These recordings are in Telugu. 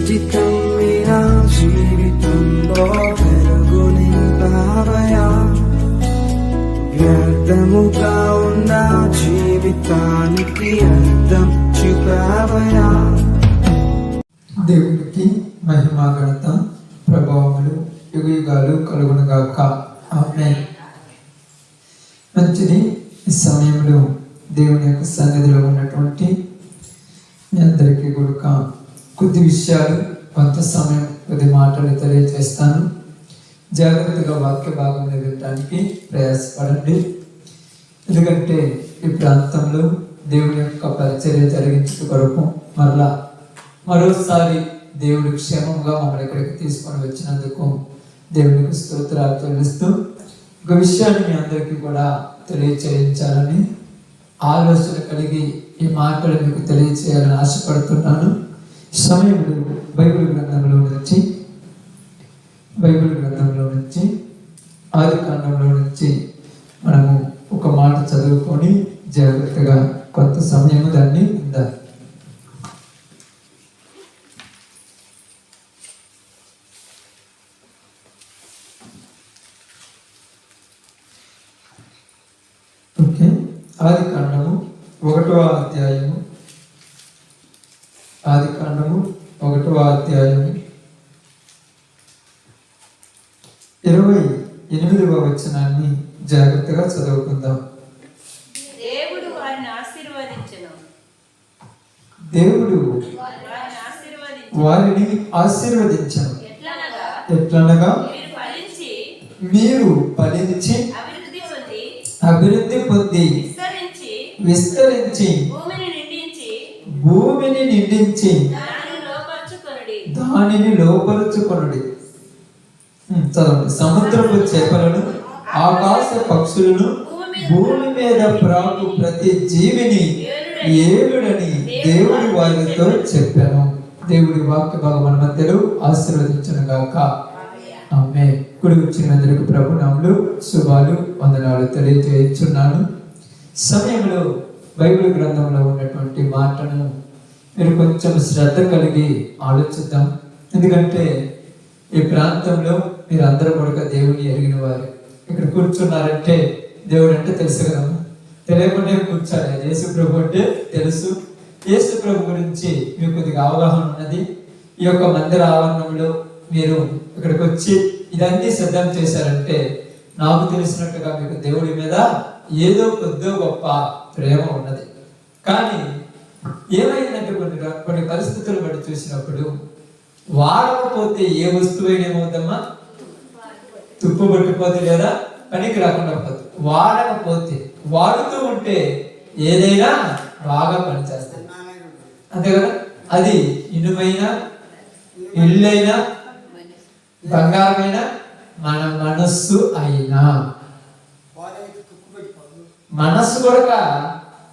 చిటికం మీరా జీవితంలో వెలుగు నింపావయా, వ్యర్థముగా ఉన్న జీవితానికి అర్థం చూపావయా. దేవుడికి మహిమ ఘనత ప్రభావములు యుగాలు కలుగునుగాక. ఆమేన్. మంచిది. ఈ సమయంలో దేవుని యొక్క సన్నిధిలో ఉన్నటువంటి మీ అందరికీ కూడా కొద్ది విషయాలు, కొంత సమయం, కొద్ది మాటలు తెలియజేస్తాను. జాగ్రత్తగా వాక్య భాగంలో వినడానికి ప్రయాసపడండి. ఎందుకంటే ఈ ప్రాంతంలో దేవుని యొక్క పరిచర్య జరిగించే కొరకు మరోసారి దేవుడి క్షేమంగా మమ్మల్ని ఇక్కడికి తీసుకొని వచ్చినందుకు దేవునికి స్తోత్రాలు చెల్లిస్తూ ఒక విషయాన్ని మీ అందరికీ కూడా తెలియచేయించాలని ఆలోచన కలిగి ఈ మాటలు మీకు తెలియచేయాలని ఆశపడుతున్నాను. సమయంలో బైబిల్ గ్రంథంలో నుంచి ఆదికాండంలో నుంచి మనము ఒక మాట చదువుకొని జాగ్రత్తగా కొంత సమయము దాన్ని ఉందాం. ఓకే. ఆదికాండము 1వ అధ్యాయము 28వ వచనాన్ని జాగ్రత్తగా చదువుకుందాం. దేవుడు వారిని ఆశీర్వదించను. ఎట్లనగా మీరు ఫలించి అభివృద్ధి పొంది విస్తరించి భూమిని నిండించి దానిని లోపరుచుకొనుడి. చదవండి. సముద్రపు చేపలను, ఆకాశ పక్షులను, భూమి మీద ప్రాకు ప్రతి జీవిని ఏలుడని దేవుడి వారితో చెప్పాను. దేవుడి వాక్య భాగం మన మధ్యలో ఆశీర్వదించును గాక. ఆమేన్. కుడి వచ్చినందుకు ప్రభు నామములో శుభాలు, వందనాలు తెలియజేస్తున్నాను. సమయంలో బైబిల్ గ్రంథంలో ఉన్నటువంటి మాటను మీరు కొంచెం శ్రద్ధ కలిగి ఆలోచిద్దాం. ఎందుకంటే ఈ ప్రాంతంలో మీరు అందరూ కూడా దేవుని ఎరిగిన వారు. ఇక్కడ కూర్చున్నారంటే దేవుడు అంటే తెలుసు కదా, తెలియకుండా కూర్చోాలి. యేసు ప్రభు అంటే తెలుసు. యేసు ప్రభు గురించి మీకు కొద్దిగా అవగాహన ఉన్నది. ఈ యొక్క మందిర ఆవరణంలో మీరు ఇక్కడికి వచ్చి ఇదన్నీ సిద్ధం చేశారంటే నాకు తెలిసినట్టుగా మీకు దేవుడి మీద ఏదో కొద్దో గొప్ప ప్రేమ ఉన్నది. కానీ ఏమైందంటే కొన్ని పరిస్థితులు బట్టి చూసినప్పుడు వాడకపోతే ఏ వస్తువైనా ఏమవుతామా, తుప్పు పట్టిపోతే లేదా పనికి రాకుండా పోతుంది. వాడకపోతే, వాడుతూ ఉంటే ఏదైనా బాగా పనిచేస్తుంది. అంతే కదా. అది ఇనుమైనా, ఇల్లైనా, బంగారమైనా, మన మనస్సు అయినా, మనస్సు కూడా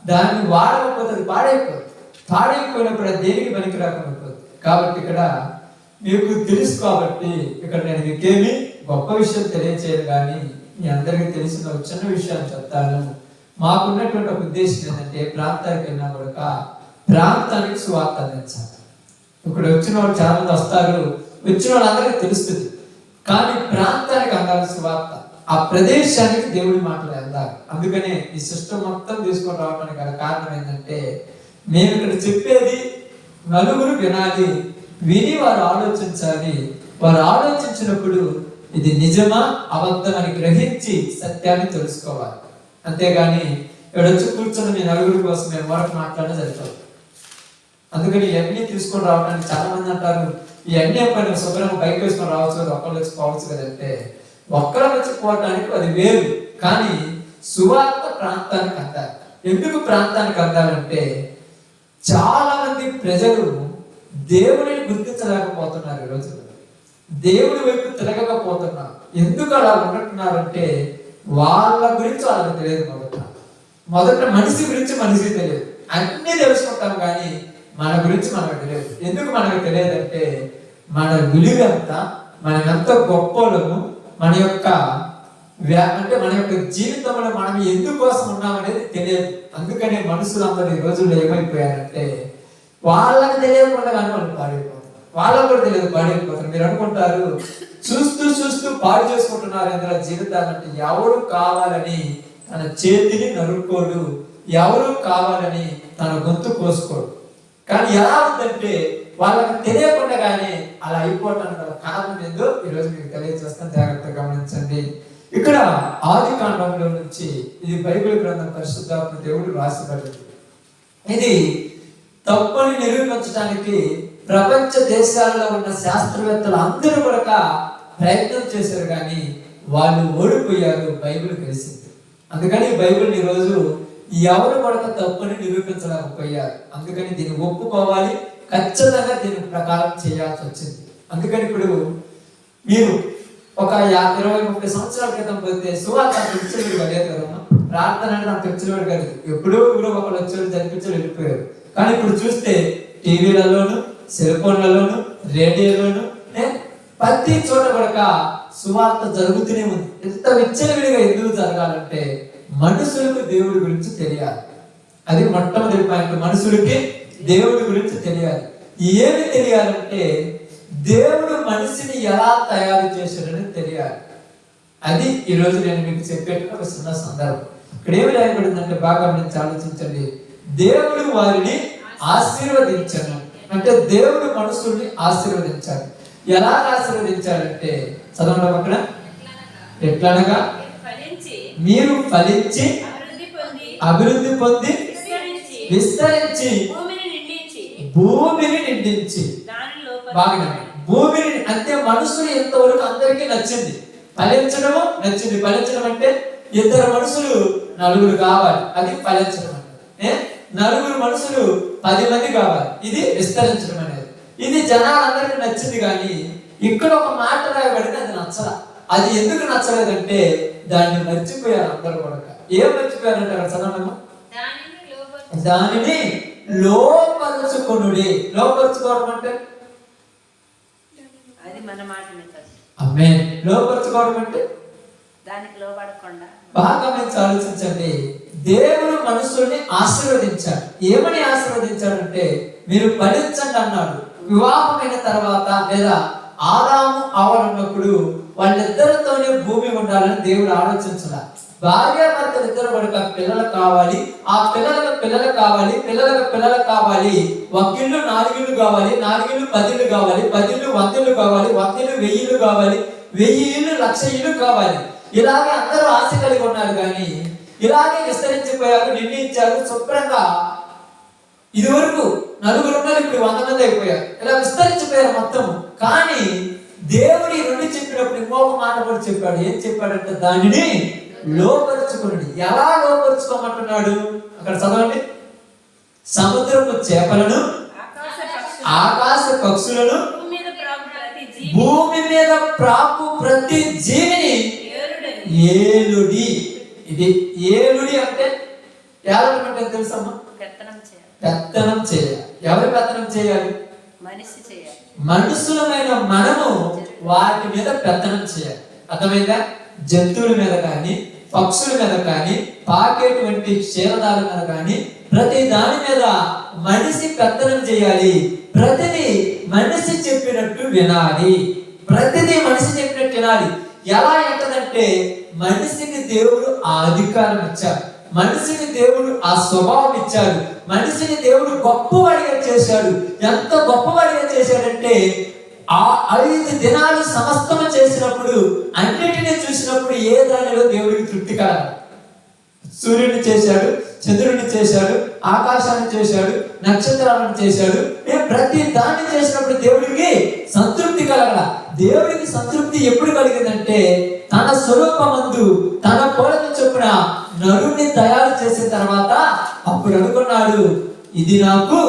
దాన్ని వాడకపోతే పాడైపోయినప్పుడు అది దేనికి పనికి రాకుండా పోతుంది. కాబట్టి ఇక్కడ మీకు తెలుసు కాబట్టి ఇక్కడ నేను మీకేమి గొప్ప విషయం తెలియచేయను, కానీ మీ అందరికీ తెలిసిన ఒక చిన్న విషయాన్ని చెప్తాను. మాకున్నటువంటి ఒక ఉద్దేశం ఏంటంటే ప్రాంతానికి వెళ్ళినా కూడా ప్రాంతానికి సువార్త అందించాలి. ఇక్కడ వచ్చిన వాళ్ళు చాలా మంది వస్తారు, వచ్చిన వాళ్ళందరికీ తెలుస్తుంది. కానీ ప్రాంతానికి అందాలి సువార్త, ఆ ప్రదేశానికి దేవుడి మాటలు అందాలి. అందుకనే ఈ సిస్టమ్ మొత్తం తీసుకొని రావడానికి గల కారణం ఏంటంటే మేము ఇక్కడ చెప్పేది నలుగురు వినాలి, విని వారు ఆలోచించాలి. వారు ఆలోచించినప్పుడు ఇది నిజమా అబద్ధం అని గ్రహించి సత్యాన్ని తెలుసుకోవాలి. అంతేగాని ఇక్కడ వచ్చి కూర్చొని మీ నలుగురి కోసం మేము వరకు మాట్లాడినా సరిపోదు. అందుకని ఇవన్నీ తీసుకొని రావడానికి చాలా మంది అంటారు, ఇవన్నీ ఎప్పుడైనా శుభ్రంగా బైక్ వేసుకొని రావచ్చు కదా, ఒక్కళ్ళు వచ్చి పోవచ్చు కదంటే ఒక్కరు వచ్చి పోవడానికి అది వేరు. కానీ సువార్త ప్రాంతానికి అందాలి. ఎందుకు ప్రాంతానికి అందాలంటే చాలా మంది ప్రజలు దేవుడిని గుర్తించలేకపోతున్నారు. ఈ రోజు దేవుడి వైపు తిరగకపోతున్నారు. ఎందుకు అలా ఉంటున్నారంటే వాళ్ళ గురించి వాళ్ళకి తెలియదు. మొదట మనిషి గురించి మనిషికి తెలియదు. అన్నీ తెలుసుకుంటాం కానీ మన గురించి మనకు తెలియదు. ఎందుకు మనకు తెలియదంటే మన విలువ ఎంత, మనం ఎంత గొప్పలము, మన యొక్క జీవితంలో మనం ఎందుకోసం ఉన్నామనేది తెలియదు. అందుకనే మనుషులందరూ ఈ రోజుల్లో ఏమైపోయారంటే వాళ్ళకి తెలియకుండా కానీ వాళ్ళు పాడైపోతారు. వాళ్ళకు కూడా తెలియదు పాడైపోతారు. మీరు అనుకుంటారు చూస్తూ చూస్తూ పాడు చేసుకుంటున్నారు ఇందులో జీవితాలంటే. ఎవరు కావాలని తన చేతిని నరుక్కోడు, ఎవరు కావాలని తన గొంతు కోసుకోడు. కానీ ఎలా ఉందంటే వాళ్ళకి తెలియకుండానే అలా అయిపోవటానికి గల కారణం ఏందో ఈరోజు మీకు తెలియజేస్తాను, జాగ్రత్తగా గమనించండి. ఇక్కడ ఆది కాండంలో నుంచి ఇది బైబిల్ గ్రంథం పరిశుద్ధాత్మ దేవుడు రాసిపడింది. ఇది తప్పుని నిరూపించడానికి ప్రపంచ దేశాలలో ఉన్న శాస్త్రవేత్తలు అందరూ కూడా ప్రయత్నం చేశారు, కానీ వాళ్ళు ఓడిపోయారు, బైబిల్ గెలిచింది. అందుకని బైబిల్ ఈరోజు ఎవరు కూడా తప్పుని నిరూపించలేకపోయారు. అందుకని దీన్ని ఒప్పుకోవాలి, ఖచ్చితంగా దీని ప్రకారం చేయాల్సి వచ్చింది. అందుకని ఇప్పుడు మీరు ఒక 20-30 సంవత్సరాల క్రితం పోతే సువార్త అంత ఇచ్చేవాడు లేదు కదమ్మా. ప్రార్థన అనేది అంత ఇచ్చేవాడు కాదు. ఎప్పుడో ఊరో ఒకళ్ళు వచ్చేవాడు జరిపించారు, వెళ్ళిపోయారు. కానీ ఇప్పుడు చూస్తే టీవీలలోను, సెల్ ఫోన్లలోను, రేడియోలోను ప్రతి చోట కూడా సువార్త జరుగుతూనే ఉంది. ఎంత విచ్చలవిడిగా ఎందుకు జరగాలంటే మనుషులకు దేవుడి గురించి తెలియాలి. అది మొట్టమొదటి పాయింట్. మనుషులకి దేవుడి గురించి తెలియాలి. ఏమి తెలియాలంటే దేవుడు మనిషిని ఎలా తయారు చేశాడని తెలియాలి. అది ఈరోజు నేను మీకు చెప్పేట ఒక చిన్న సందర్భం. ఇక్కడ ఏమి రాయబడిందంటే బాగా నుంచి ఆలోచించండి. దేవుడు వారిని ఆశీర్వదించాను అంటే దేవుడు మనుషుల్ని ఆశీర్వదించాడు. ఎలా ఆశీర్వదించాడంటే చదవండి అక్కడ. ఎట్లనగా మీరు ఫలించి అభివృద్ధి పొంది విస్తరించి భూమిని నిండించి. బాగా భూమిని అంటే మనుషులు ఎంతవరకు అందరికీ నచ్చింది. ఫలించడము నచ్చింది. ఫలించడం అంటే 2 మనుషులు 4 కావాలి, అది ఫలించడం అంటే. 4 మనుషులు 10 మంది కావాలి, ఇది విస్తరించడం అనేది. ఇది జనాలందరికీ నచ్చింది. కానీ ఇక్కడ ఒక మాట రాయబడింది, అది నచ్చల. అది ఎందుకు నచ్చలేదంటే దాన్ని మర్చిపోయారు అందరూ కూడా. ఏం మర్చిపోయారంటే అక్కడ చదవడము, దానిని లోపరుచుకొనుడి. లోపరుచుకోవడం అంటే అది మన మాటనే కాదు. ఆమేన్. లోపరుచుకోవడం అంటే దానికి లోబడకుండా. బాగా మీరు ఆలోచించండి. దేవుడు మనుషుల్ని ఆశీర్వదించాడు. ఏమని ఆశీర్వదించాడంటే మీరు ఫలించండి అన్నాడు. వివాహమైన తర్వాత లేదా ఆదాము అవ్వనున్నప్పుడు వాళ్ళిద్దరితోనే భూమి ఉండాలని దేవుడు ఆలోచించాల. భార్యాభర్తలు ఇద్దరు కూడా పిల్లలు కావాలి, ఆ పిల్లలకు పిల్లలు కావాలి, పిల్లలకు పిల్లలు కావాలి. 1 ఇల్లు 4 ఇల్లు కావాలి, 4 ఇల్లు 10 ఇల్లు కావాలి, 10 ఇల్లు 100 ఇల్లు కావాలి, 100 ఇల్లు 1000 ఇల్లు కావాలి, 1000 ఇల్లు 1,00,000 ఇల్లు కావాలి. ఇలాగే అందరూ ఆశ కలిగి ఉన్నారు. కానీ ఇలాగే విస్తరించిపోయారు, నిర్ణయించారు శుభ్రంగా. ఇదివరకు 4 ఉన్నారు, ఇప్పుడు 100 మంది అయిపోయారు. ఇలా విస్తరించిపోయారు మొత్తం. కానీ దేవుడి 2 చెప్పినప్పుడు ఇంకొక మాట కూడా చెప్పాడు. ఏం చెప్పాడంటే దానిని లోపరుచుకున్నాడు. ఎలా లోపరుచుకోమంటున్నాడు అక్కడ చదవండి. సముద్రపు చేపలను, ఆకాశ పక్షులను, భూమి మీద ప్రాకు ప్రతి జీవిని ఏలుడి. ఇది ఏలుడి అంటే ఏలడం అంటే తెలుసమ్మా? పెత్తనం చేయాలి. ఎవరు పెత్తనం చేయాలి? మనిషి చేయాలి. మనుషులమైన మనము వాటి మీద పెత్తనం చేయాలి. అర్థమైందా? జంతువుల మీద కానీ, పక్షుల మీద కానీ, పాకేటువంటి క్షీరదాల మీద కానీ ప్రతి దాని మీద మనిషి పెత్తనం చేయాలి. ప్రతిదీ మనిషి చెప్పినట్టు వినాలి. ప్రతిదీ మనిషి చెప్పినట్టు వినాలి. ఎలా ఎంతదంటే మనిషికి దేవుడు ఆ అధికారం ఇచ్చాడు. మనిషికి దేవుడు ఆ స్వభావం ఇచ్చాడు. మనిషిని దేవుడు గొప్పవాడిగా చేశాడు. ఎంత గొప్పవాడిగా చేశాడంటే ఆ 5 దినాలు సమస్తము చేసినప్పుడు అన్నిటినీ చూసినప్పుడు ఏ దానిలో దేవుడికి తృప్తి కలగాలి? సూర్యుడిని చేశాడు, చంద్రుడిని చేశాడు, ఆకాశాన్ని చేశాడు, నక్షత్రాలను చేశాడు. ప్రతి దాన్ని చేసినప్పుడు దేవుడికి సంతృప్తి కలగల. దేవుడికి సంతృప్తి ఎప్పుడు కలిగిందంటే తన స్వరూపమందు తన పోలిక చొప్పున నరుణ్ణి తయారు చేసిన తర్వాత అప్పుడు అనుకున్నాడు, ఇది నాకు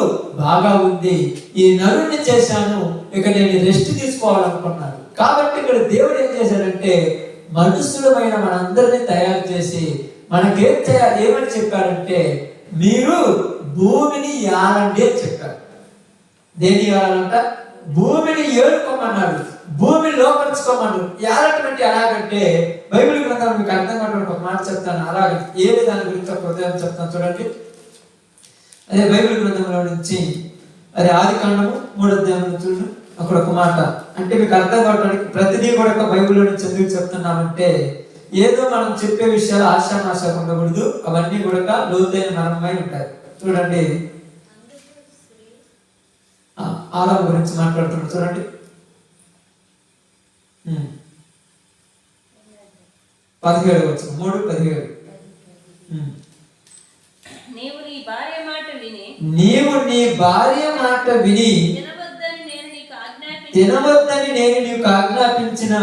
బాగా ఉంది, ఈ నరుణ్ణి చేశాను, ఇక నేను రెస్ట్ తీసుకోవాలనుకున్నాడు. కాబట్టి ఇక్కడ దేవుడు ఏం చేశాడంటే మనుషులమైన మనందరినీ తయారు చేసి మనకేం చేయాలి, ఏమని చెప్పాడంటే మీరు భూమిని ఏలండి అని చెప్పాడు. దేని ఏలాలంట? భూమిని ఏలుకోమన్నాడు, భూమిని లోపరుచుకోమన్నాడు. ఏలటం అంటే ఎలాగంటే బైబిల్ గ్రంథం మీకు అర్థం కావడానికి ఒక మాట చెప్తాను. అలాగే ఏ విధానం గురించి ఒక ఉదయం చెప్తాను చూడండి. అదే బైబిల్ గ్రంథంలో నుంచి అదే ఆది కాండము 3వ అధ్యాయం చూడండి. అక్కడ ఒక మాట అంటే మీకు అర్థం కావడానికి ప్రతిదీ కూడా బైబిల్లో నుంచి ఎందుకు చెప్తున్నామంటే ఏదో మనం చెప్పే విషయాలు ఆశామాష ఉండకూడదు, అవన్నీ కూడా లోతైన మర్మమై ఉంటాయి. చూడండి ఆదాము గురించి మాట్లాడుతున్నాం చూడండి. 17 వచ్చిన 3:17 నీవు నీ భార్య మాట విని తినవద్దని నేను నీకు ఆజ్ఞాపించిన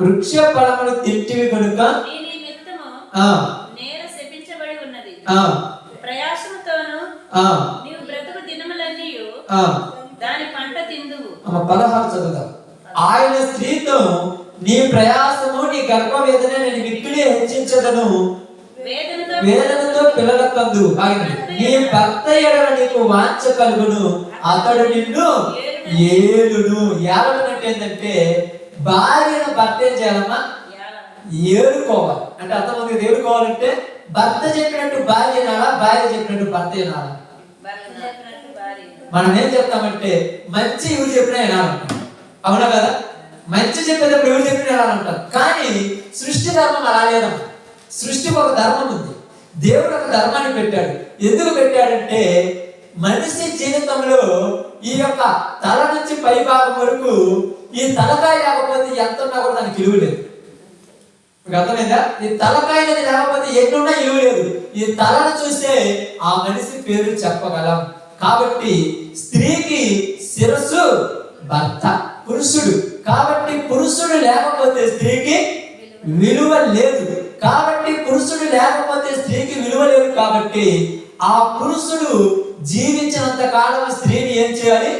వృక్ష ఫలములు తింటివి గనుక నేల శపించబడి ఉన్నది. ప్రయాసముతోను నీవు బ్రతుకు దినములన్నీయు దాని పంట తిందువు. 16 చదువుదాం. ఆయన స్త్రీతో నీ ప్రయాసము నీ గర్భవేదన నేను మిక్కిలి హెచ్చించదను, వేదనతో పిల్లల కందు నీ భర్త ఎడల నీకు వాంఛ కలుగును, అతడు నిన్ను ఏలును. ఏలడం అంటే ఏంటంటే భార్యను భర్త ఏం చేయాలమ్మా? ఏలుకోవాలి. అంటే అర్థమవుతుంది. ఏలుకోవాలంటే భర్త చెప్పినట్టు భార్య నాలా, భార్య చెప్పినట్టు భర్త నాలా. మనం ఏం చెప్తామంటే మంచి ఎవరు చెప్పినా వినాలంటాం, అవునా కదా? మంచి చెప్పేటప్పుడు ఎవరు చెప్పినా వినాలంటారు. కానీ సృష్టి ధర్మం అలా లేదమ్మా. సృష్టికి ఒక ధర్మం ఉంది. దేవుడు ఒక ధర్మాన్ని పెట్టాడు. ఎందుకు పెట్టాడంటే మనిషి జీవితంలో ఈ యొక్క తల నుంచి పై భాగం వరకు ఈ తలకాయ లేకపోతే ఎంత ఉన్నా కూడా దానికి విలువ లేదు. మీకు అర్థమైందా? ఈ తలకాయ అనేది లేకపోతే ఎన్నున్నా విలువ లేదు. ఈ తలను చూస్తే ఆ మనిషి పేరు చెప్పగలం. కాబట్టి స్త్రీకి శిరస్సు భర్త, పురుషుడు. కాబట్టి పురుషుడు లేకపోతే స్త్రీకి విలువ లేదు. కాబట్టి పురుషుడు లేకపోతే స్త్రీకి విలువ లేదు. కాబట్టి ఆ పురుషుడు జీవించినంత కాలం స్త్రీని ఏం చేయాలి?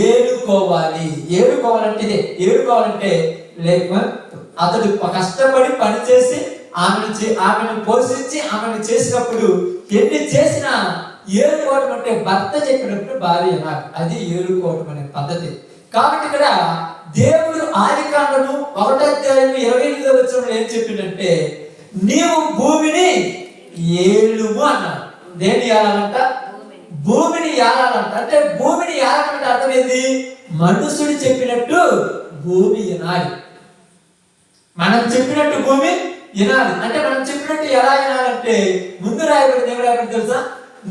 ఏలుకోవాలి. ఏలుకోవాలంటే ఇదే. ఏలుకోవాలంటే అతడు కష్టపడి పనిచేసి ఆమెను పోషించి ఆమెను చేసినప్పుడు ఎన్ని చేసినా ఏలుకోవడం అంటే భర్త చెప్పినప్పుడు భార్య అన్నారు. అది ఏలుకోవడం అనే పద్ధతి. కాబట్టి ఇక్కడ దేవుడు ఆదికాండము 1:28 వచనంలో ఏం చెప్పిందంటే నీవు భూమిని ఏలుము అన్నాడు. దేన్ని ఏలాలంట? భూమిని ఏలాలంట. అంటే భూమిని ఏలాలంటే అర్థం ఏంది? మనుషుడు చెప్పినట్టు భూమి వినాలి. మనం చెప్పినట్టు భూమి వినాలి. అంటే మనం చెప్పినట్టు ఎలా వినాలంటే ముందు రాయబడింది ఏం రాయబడింది తెలుసా?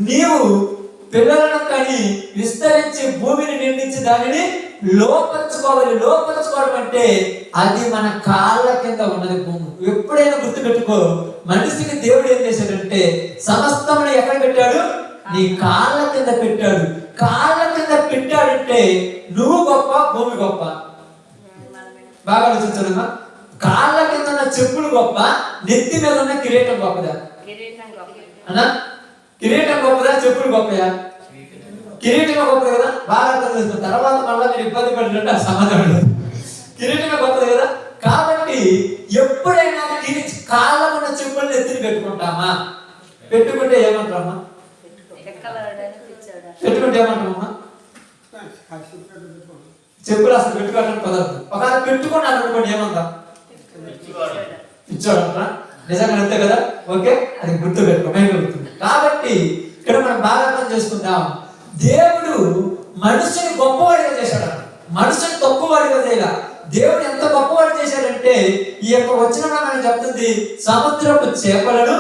నీవు పిల్లలను కానీ విస్తరించి భూమిని నిర్మించి దానిని లోపరుచుకోవాలి. లోపరుచుకోవడం అంటే అది మన కాళ్ళ కింద ఉన్నది భూమి. ఎప్పుడైనా గుర్తుపెట్టుకో, మనిషికి దేవుడు ఏం చేశాడంటే సమస్తమును ఎక్కడ పెట్టాడు? నీ కాళ్ళ కింద పెట్టాడు. కాళ్ళ కింద పెట్టాడంటే నువ్వు గొప్ప, భూమి గొప్ప? బాగా ఆలోచించడమ్మా. కాళ్ళ కింద ఉన్న చెప్పులు గొప్ప, నెత్తి మీద ఉన్న కిరీటం గొప్పదా అన్నా? కిరీటం గొప్పదా, చెప్పులు గొప్పయా? కిరీటమే గొప్పది కదా. బాగా అర్థం చేసుకున్న తర్వాత మళ్ళీ మీరు ఇబ్బంది పడినట్టు ఆ సమాధానం లేదు. కిరీటమే గొప్పది కదా. కాబట్టి ఎప్పుడైనా కాళ్ళకున్న చెప్పులను ఎత్తిని పెట్టుకుంటామా? పెట్టుకుంటే ఏమంటామా? పెట్టుకుంటే ఏమంటామమ్మా? చెప్పులు అసలు పెట్టుకోవడానికి కుదరదు. ఒకవేళ పెట్టుకున్నాను అనుకోండి ఏమంటాం? ఇచ్చాడంటారా? నిజంగా అంతే కదా. ఓకే, అది గుర్తు పెట్టుకోండి. కాబట్టి ఇక్కడ మనం బాగా అర్థం చేసుకుందాం. దేవుడు మనుషుని గొప్పవాడిగా చేశాడు. మనుషుని తక్కువవాడిగా చేయాల. దేవుడు ఎంత గొప్పవాడు చేశాడంటే ఈ యొక్క వచనంలో మనం చెప్తుంది సముద్రపు చేపలను,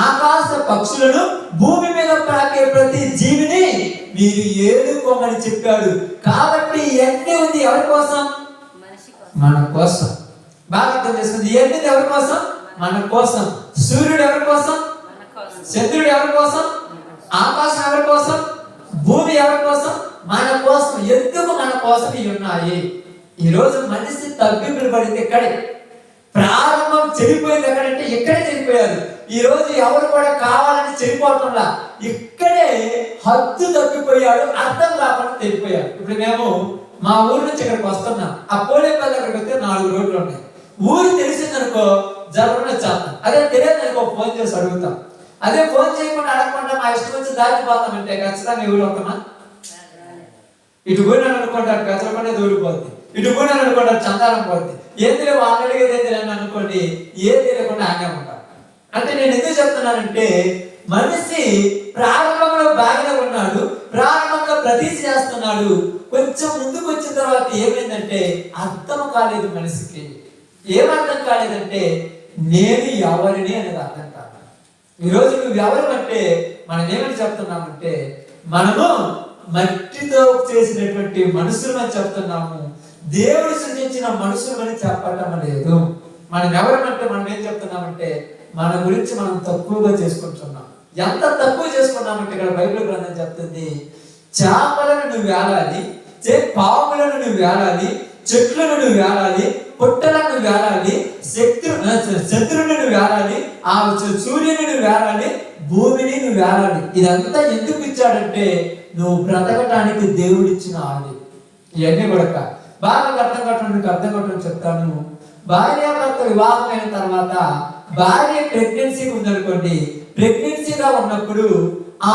ఆకాశ పక్షులను, భూమి మీద ప్రాకే ప్రతి జీవిని మీరు ఏలుకోమని చెప్పాడు. కాబట్టి ఇవన్నీ ఉంది ఎవరి కోసం? మన కోసం. బాగా అర్థం చేసుకుంది. ఇవన్నీ ఎవరి కోసం? మన కోసం. సూర్యుడు ఎవరి కోసం? చంద్రుడు ఎవరి కోసం? ఆకాశం ఎవరి కోసం? భూమి ఎవరి కోసం? మన కోసం. ఎందుకు మన కోసం ఇవి ఉన్నాయి? ఈ రోజు మనిషి తగ్గింపులు పడింది ఇక్కడే. ప్రారంభం చెడిపోయింది ఎక్కడంటే ఇక్కడే చెడిపోయారు. ఈ రోజు ఎవరు కూడా కావాలని చెడిపోవటంలా ఇక్కడే హద్దు తప్పిపోయాడు. అర్థం కాకుండా తెలిపోయాడు. ఇప్పుడు మేము మా ఊరు నుంచి ఇక్కడికి వస్తున్నాం. ఆ పోలేపల్లి దగ్గరికి వస్తే 4 రోడ్లు ఉన్నాయి. ఊరు తెలిసిందనుకో జరుగున వచ్చేస్తాం. అదే తెలియదు అనుకో ఫోన్ చేసి అడుగుతాం. అదే ఫోన్ చేయకుండా అడగకుండా మా ఇష్టం వచ్చి దాటిపోతామంటే ఖచ్చితంగా ఊరు వస్తామా? ఇటు పోయినాను అనుకోండి గజలపడే దూరిపోద్ది. ఇటు పోయినాను అనుకోండి చందాలం పోద్ది. ఏం తెలియ వాళ్ళు అడిగేది ఏం తెలియని అనుకోండి, ఏం తెలియకుండా ఆగే ఉంటాం. అంటే నేను ఎందుకు చెప్తున్నానంటే మనిషి ప్రారంభంలో బాగానే ఉన్నాడు. ప్రారంభంలో ప్రతీతి చేస్తున్నాడు. కొంచెం ముందుకు వచ్చిన తర్వాత ఏమైందంటే అర్థం కాలేదు మనిషికి. ఏమర్థం కాలేదంటే నేను ఎవరిని అనేది అర్థం కాదు. ఈరోజు నువ్వు ఎవరు అంటే మనం ఏమని చెప్తున్నామంటే మనము మట్టితో చేసినటువంటి మనుషులమని చెప్తున్నాము. దేవుడు సృష్టించిన మనుషులమని చెప్పటం లేదు. మనం ఎవరమంటే మనం ఏం చెప్తున్నామంటే మన గురించి మనం తక్కువగా చేసుకుంటున్నాం. ఎంత తక్కువ చేసుకున్నామంటే ఇక్కడ బైబిల్ గ్రంథం చెప్తుంది, చేపలను నువ్వు వేలాలి, పాములను నువ్వు వేలాలి, చెట్లను నువ్వు వేలాలి, పుట్టలను వేలాలి, శత్రువుని నువ్వు వేలాలి, ఆ సూర్యుని నువ్వు వేలాలి, భూమిని నువ్వు వేలాలి. ఇదంతా ఎందుకు ఇచ్చాడంటే నువ్వు బ్రతకటానికి దేవుడు ఇచ్చిన ఆది. ఇవన్నీ కూడా బాగా అర్థం కట్టడం చెప్తాను. భార్యాభర్త వివాహం అయిన తర్వాత భార్య ప్రెగ్నెన్సీ ఉందనుకోండి, ప్రెగ్నెన్సీగా ఉన్నప్పుడు ఆ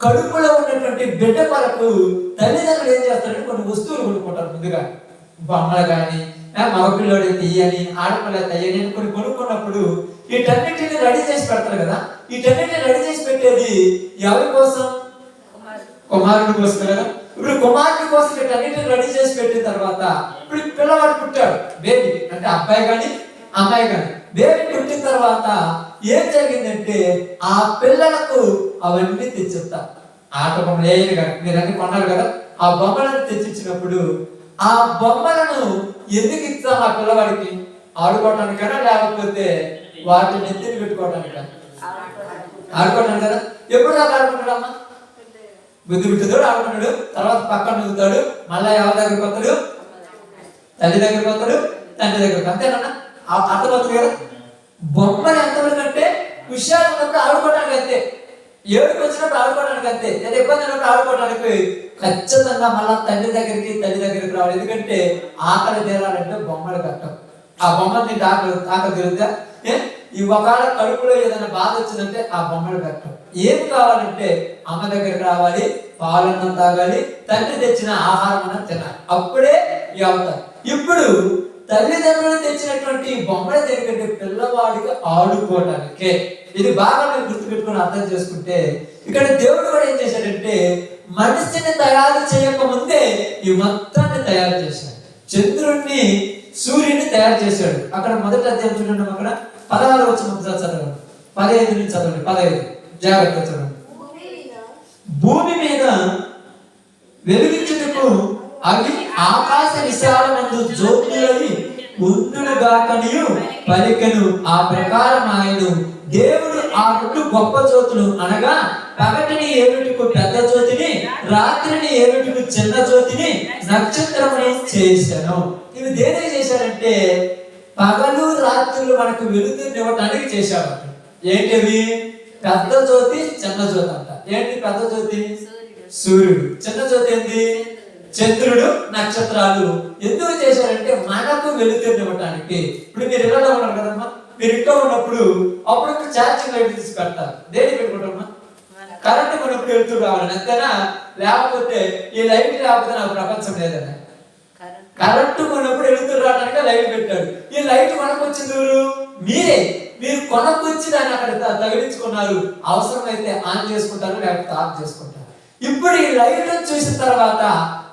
కడుపులో ఉన్నటువంటి బిడ్డ కొరకు తల్లిదండ్రులు ఏం చేస్తారంటే కొన్ని వస్తువులు కొనుక్కుంటారు. ముందుగా బొమ్మలు కానీ, మగపిల్లోడి తీయని, ఆడపిల్ల తీయని కొన్ని కొనుక్కున్నప్పుడు వీటన్నిటిని రెడీ చేసి పెడతారు కదా. వీటన్నిటిని రెడీ చేసి పెట్టేది ఎవరి కోసం? కుమారుడి కోసం కదా. ఇప్పుడు కుమారుడి కోసం వీటన్నిటిని రెడీ చేసి పెట్టిన తర్వాత ఇప్పుడు పిల్లవాడు పుట్టాడు, బేబీ అంటే అబ్బాయి కానీ అమ్మాయి కానీ. బేబీ పుట్టిన తర్వాత ఏం జరిగిందంటే ఆ పిల్లలకు అవన్నీ తెచ్చిస్తారు. ఆట బొమ్మలు ఏవి కానీ మీరు అన్ని కొన్నారు కదా, ఆ బొమ్మలను తెచ్చిచ్చినప్పుడు ఆ బొమ్మలను ఎందుకు ఇస్తాం ఆ పిల్లవాడికి? ఆడుకోవటానికైనా లేకపోతే వాటిని నెత్తిని పెట్టుకోవటానికా? ఆడుకోవటానికి కదా. ఎప్పుడు దాకా ఆడుకుంటాడమ్మా? బుద్ధి పుట్టినోడు ఆడుకున్నాడు, తర్వాత పక్కన నవ్వుతాడు, మళ్ళా ఎవరి దగ్గరికి వస్తాడు? తల్లి దగ్గరికి వస్తాడు, తండ్రి దగ్గరికి. అంతేనా? అర్థమవుతుంది కదా. బొమ్మలు ఎంతవరకు అంటే విషయాలు ఉన్నప్పుడు ఆడుకోవడానికి అంతే, ఏడుకు వచ్చినప్పుడు ఆడుకోవడానికి అంతే, లేదా ఇబ్బంది ఉన్నప్పుడు ఆడుకోవడానికి ఖచ్చితంగా మళ్ళా తల్లి దగ్గరికి రావాలి. ఎందుకంటే ఆకలి తీరాలంటే బొమ్మలు కట్టం. ఆ బొమ్మలు తింటే ఆకలి తీరుద్దా? ఈ ఒకవేళ కడుపులో ఏదైనా బాధ వచ్చిందంటే ఆ బొమ్మలు కట్టం. ఏం కావాలంటే అమ్మ దగ్గరికి రావాలి, పాలన్నం తాగాలి, తండ్రి తెచ్చిన ఆహారం అన్న తినాలి, అప్పుడే అవుతారు. ఇప్పుడు తల్లిదండ్రులు తెచ్చినటువంటి బొమ్మలు దేనికంటే పిల్లవాడికి ఆడుకోవడానికే. ఇది బాగా మీరు గుర్తుపెట్టుకుని అర్థం చేసుకుంటే ఇక్కడ దేవుడు కూడా ఏం చేశాడంటే మనిషిని తయారు చేయక ముందే ఈ మొత్తాన్ని తయారు చేశాడు. చంద్రుడిని, సూర్యుని తయారు చేశాడు. అక్కడ మొదటి అధ్యాయం చూడండి, అక్కడ 16 వచనం చదవండి, 15 నుంచి చదవండి, 15 జాగ్రత్త చదవండి. భూమి మీద వెలుగించుటకు అవి ఆకాశ విశాలమందు జ్యోతులని ఉండునుగాకనియు పలికెను. ఆ ప్రకారం ఆయను దేవుడు ఆ 2 గొప్ప జ్యోతులు అనగా పగటిని ఏలుటకు పెద్ద జ్యోతిని, రాత్రిని ఏలుటకు చిన్న జ్యోతిని, నక్షత్రమును చేశాను. ఇవి దేనికి చేశారంటే పగలు రాత్రులు మనకు వెలుతురునివ్వటానికి చేశాడు. ఏంటివి? పెద్ద జ్యోతి, చిన్న జ్యోతి అంట. ఏంటి పెద్ద జ్యోతి? సూర్యుడు. చిన్న జ్యోతి ఏంటి? చంద్రుడు, నక్షత్రాలు. ఎందుకు చేశారంటే మనకు వెలుతురునివ్వటానికి. ఇప్పుడు మీరు ఇళ్ళలో ఉన్నారు కదమ్మా, మీరు ఇంట్లో ఉన్నప్పుడు అప్పుడు ఛార్జింగ్ లైట్ తీసి పెడతారు. దేని పెట్టుకుంటామా? కరెంట్ కొన్నప్పుడు వెలుతురు రావాలని, అంతేనా? లేకపోతే ఈ లైట్ లేకపోతే నాకు ప్రపంచం లేదన్నా. కరెంట్ కొన్నప్పుడు వెలుతురు రావడానికి లైట్ పెట్టాడు. ఈ లైట్ కొనకొచ్చింది మీరే. మీరు కొనకొచ్చి దాన్ని అక్కడ తగిలించుకున్నారు. అవసరమైతే ఆన్ చేసుకుంటారు, లేకపోతే ఆఫ్ చేసుకుంటారు. ఇప్పుడు ఈ లైట్ చూసిన తర్వాత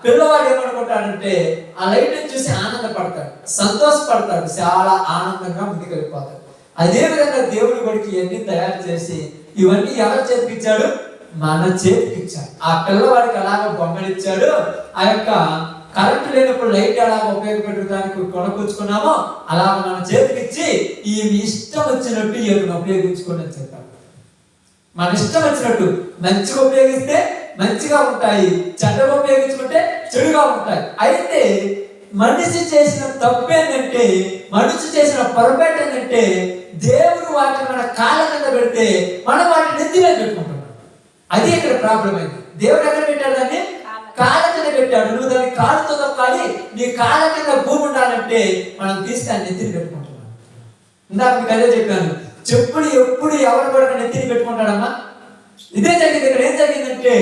పిల్లవాడు ఏమనుకుంటాడంటే ఆ లైట్ చూసి ఆనందపడతాడు, సంతోషపడతాడు, చాలా ఆనందంగా ముందుకు వెళ్ళిపోతాడు. అదే విధంగా దేవుడి కొడుకు ఇవన్నీ తయారు చేసి ఇవన్నీ ఎవరి చేతికి ఇచ్చాడు? మన చేతికి ఇచ్చాడు. ఆ పిల్లవాడికి ఎలాగ బొమ్మలు ఇచ్చాడు, ఆ యొక్క కరెంట్ లేనప్పుడు లైట్ ఎలాగ ఉపయోగపెట్టడానికి కొనుక్కొచ్చుకున్నామో అలాగ మన చేతికి ఇచ్చి ఈ ఇష్టం వచ్చినట్టు ఏమైనా ఉపయోగించుకోండి అని చెప్పాడు. మన ఇష్టం వచ్చినట్టు మంచిగా ఉపయోగిస్తే మంచిగా ఉంటాయి, చెడ్డగా ఉపయోగించుకుంటే చెడుగా ఉంటాయి. అయితే మనిషి చేసిన తప్పు ఏంటంటే, మనిషి చేసిన పొరపాటు ఏంటంటే దేవుడు వాటిని మన కాళ్ళ కింద పెడితే మనం వాటిని నెత్తిలో పెట్టుకుంటున్నాం. అది ఇక్కడ ప్రాబ్లం అయింది. దేవుడు ఎక్కడ పెట్టాడు? దాన్ని కాళ్ళ కింద పెట్టాడు. నువ్వు దాన్ని కాళ్ళతో తొక్కాలి, నీ కాళ్ళ కింద భూమి ఉండాలంటే మనం తీసి దాన్ని నెత్తిని పెట్టుకుంటున్నాం. ఇందాక మీకు అదే చెప్పాను, చెప్పులు ఎప్పుడు ఎవరు కూడా నెత్తిని పెట్టుకుంటాడమ్మా. ఇదే జరిగింది. ఇక్కడ ఏం జరిగిందంటే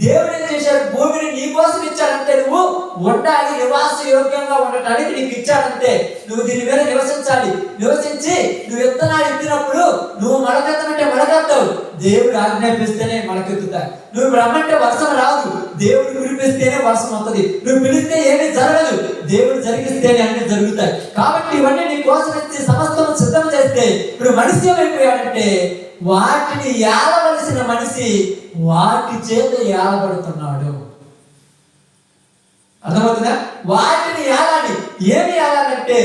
దేవుడు ఏం చేశాడు? భూమిని నీ కోసం ఇచ్చాడంటే నువ్వు ఉండాలి, నివాస యోగ్యంగా ఉండటానికి నీకు ఇచ్చాడంటే నువ్వు దీని మీద నివసించాలి. నివసించి నువ్వు విత్తనాలు ఎత్తినప్పుడు నువ్వు మొలకెత్తమంటే మొలకెత్తావు, దేవుడు ఆజ్ఞాపిస్తేనే మొలకెత్తుతాయి. నువ్వు రమ్మంటే వర్షం రాదు, దేవుడు కురిపిస్తేనే వర్షం వస్తుంది. నువ్వు పిలిస్తే ఏమీ జరగదు, దేవుడు జరిగిస్తేనే అన్ని జరుగుతాయి. కాబట్టి ఇవన్నీ నీ కోసం ఇచ్చి సమస్తం సిద్ధం చేస్తే ఇప్పుడు మనిషి ఏమైపోయాడంటే వాటిని ఏలవలసిన మనిషి వాటి చేత ఏలబడుతున్నాడు. అర్థమవుతుందా? వాటిని ఏలాలి. ఏమి ఏలాలంటే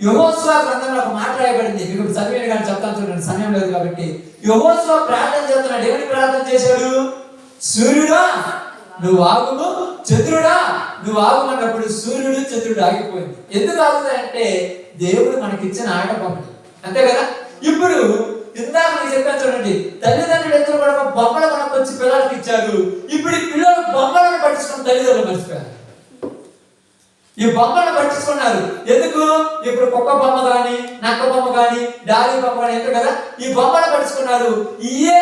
యెహోషువ గ్రంథంలో ఒక మాట రాయబడింది, మీకు చదివేది కానీ చెప్తాను చూడండి, సమయం లేదు కాబట్టి. యెహోషువ ప్రార్థన చేస్తున్నాడు. ఏమని ప్రార్థన చేశాడు? సూర్యుడా నువ్వు ఆగుము, చంద్రుడా నువ్వు ఆగుమన్నప్పుడు సూర్యుడు చంద్రుడు ఆగిపోయింది. ఎందుకు ఆగుతాయంటే దేవుడు మనకిచ్చిన ఆట బొమ్మలు, అంతే కదా. ఇప్పుడు ఇందాక నేను చెప్పాను చూడండి, తల్లిదండ్రులు ఇద్దరు కూడా బొమ్మలు కొనుక్కొచ్చి పిల్లలకి ఇచ్చారు. ఇప్పుడు ఈ పిల్లలు బొమ్మలను పట్టించుకుని తల్లిదండ్రులు మర్చిపోయారు. ఈ బొమ్మలను పట్టించుకున్నారు. ఎందుకు? ఇప్పుడు కుక్క బొమ్మ కానీ, నక్క బొమ్మ కానీ, డాలి బొమ్మ కానీ ఎంత కదా, ఈ బొమ్మలు పట్టించుకున్నారు. ఇదే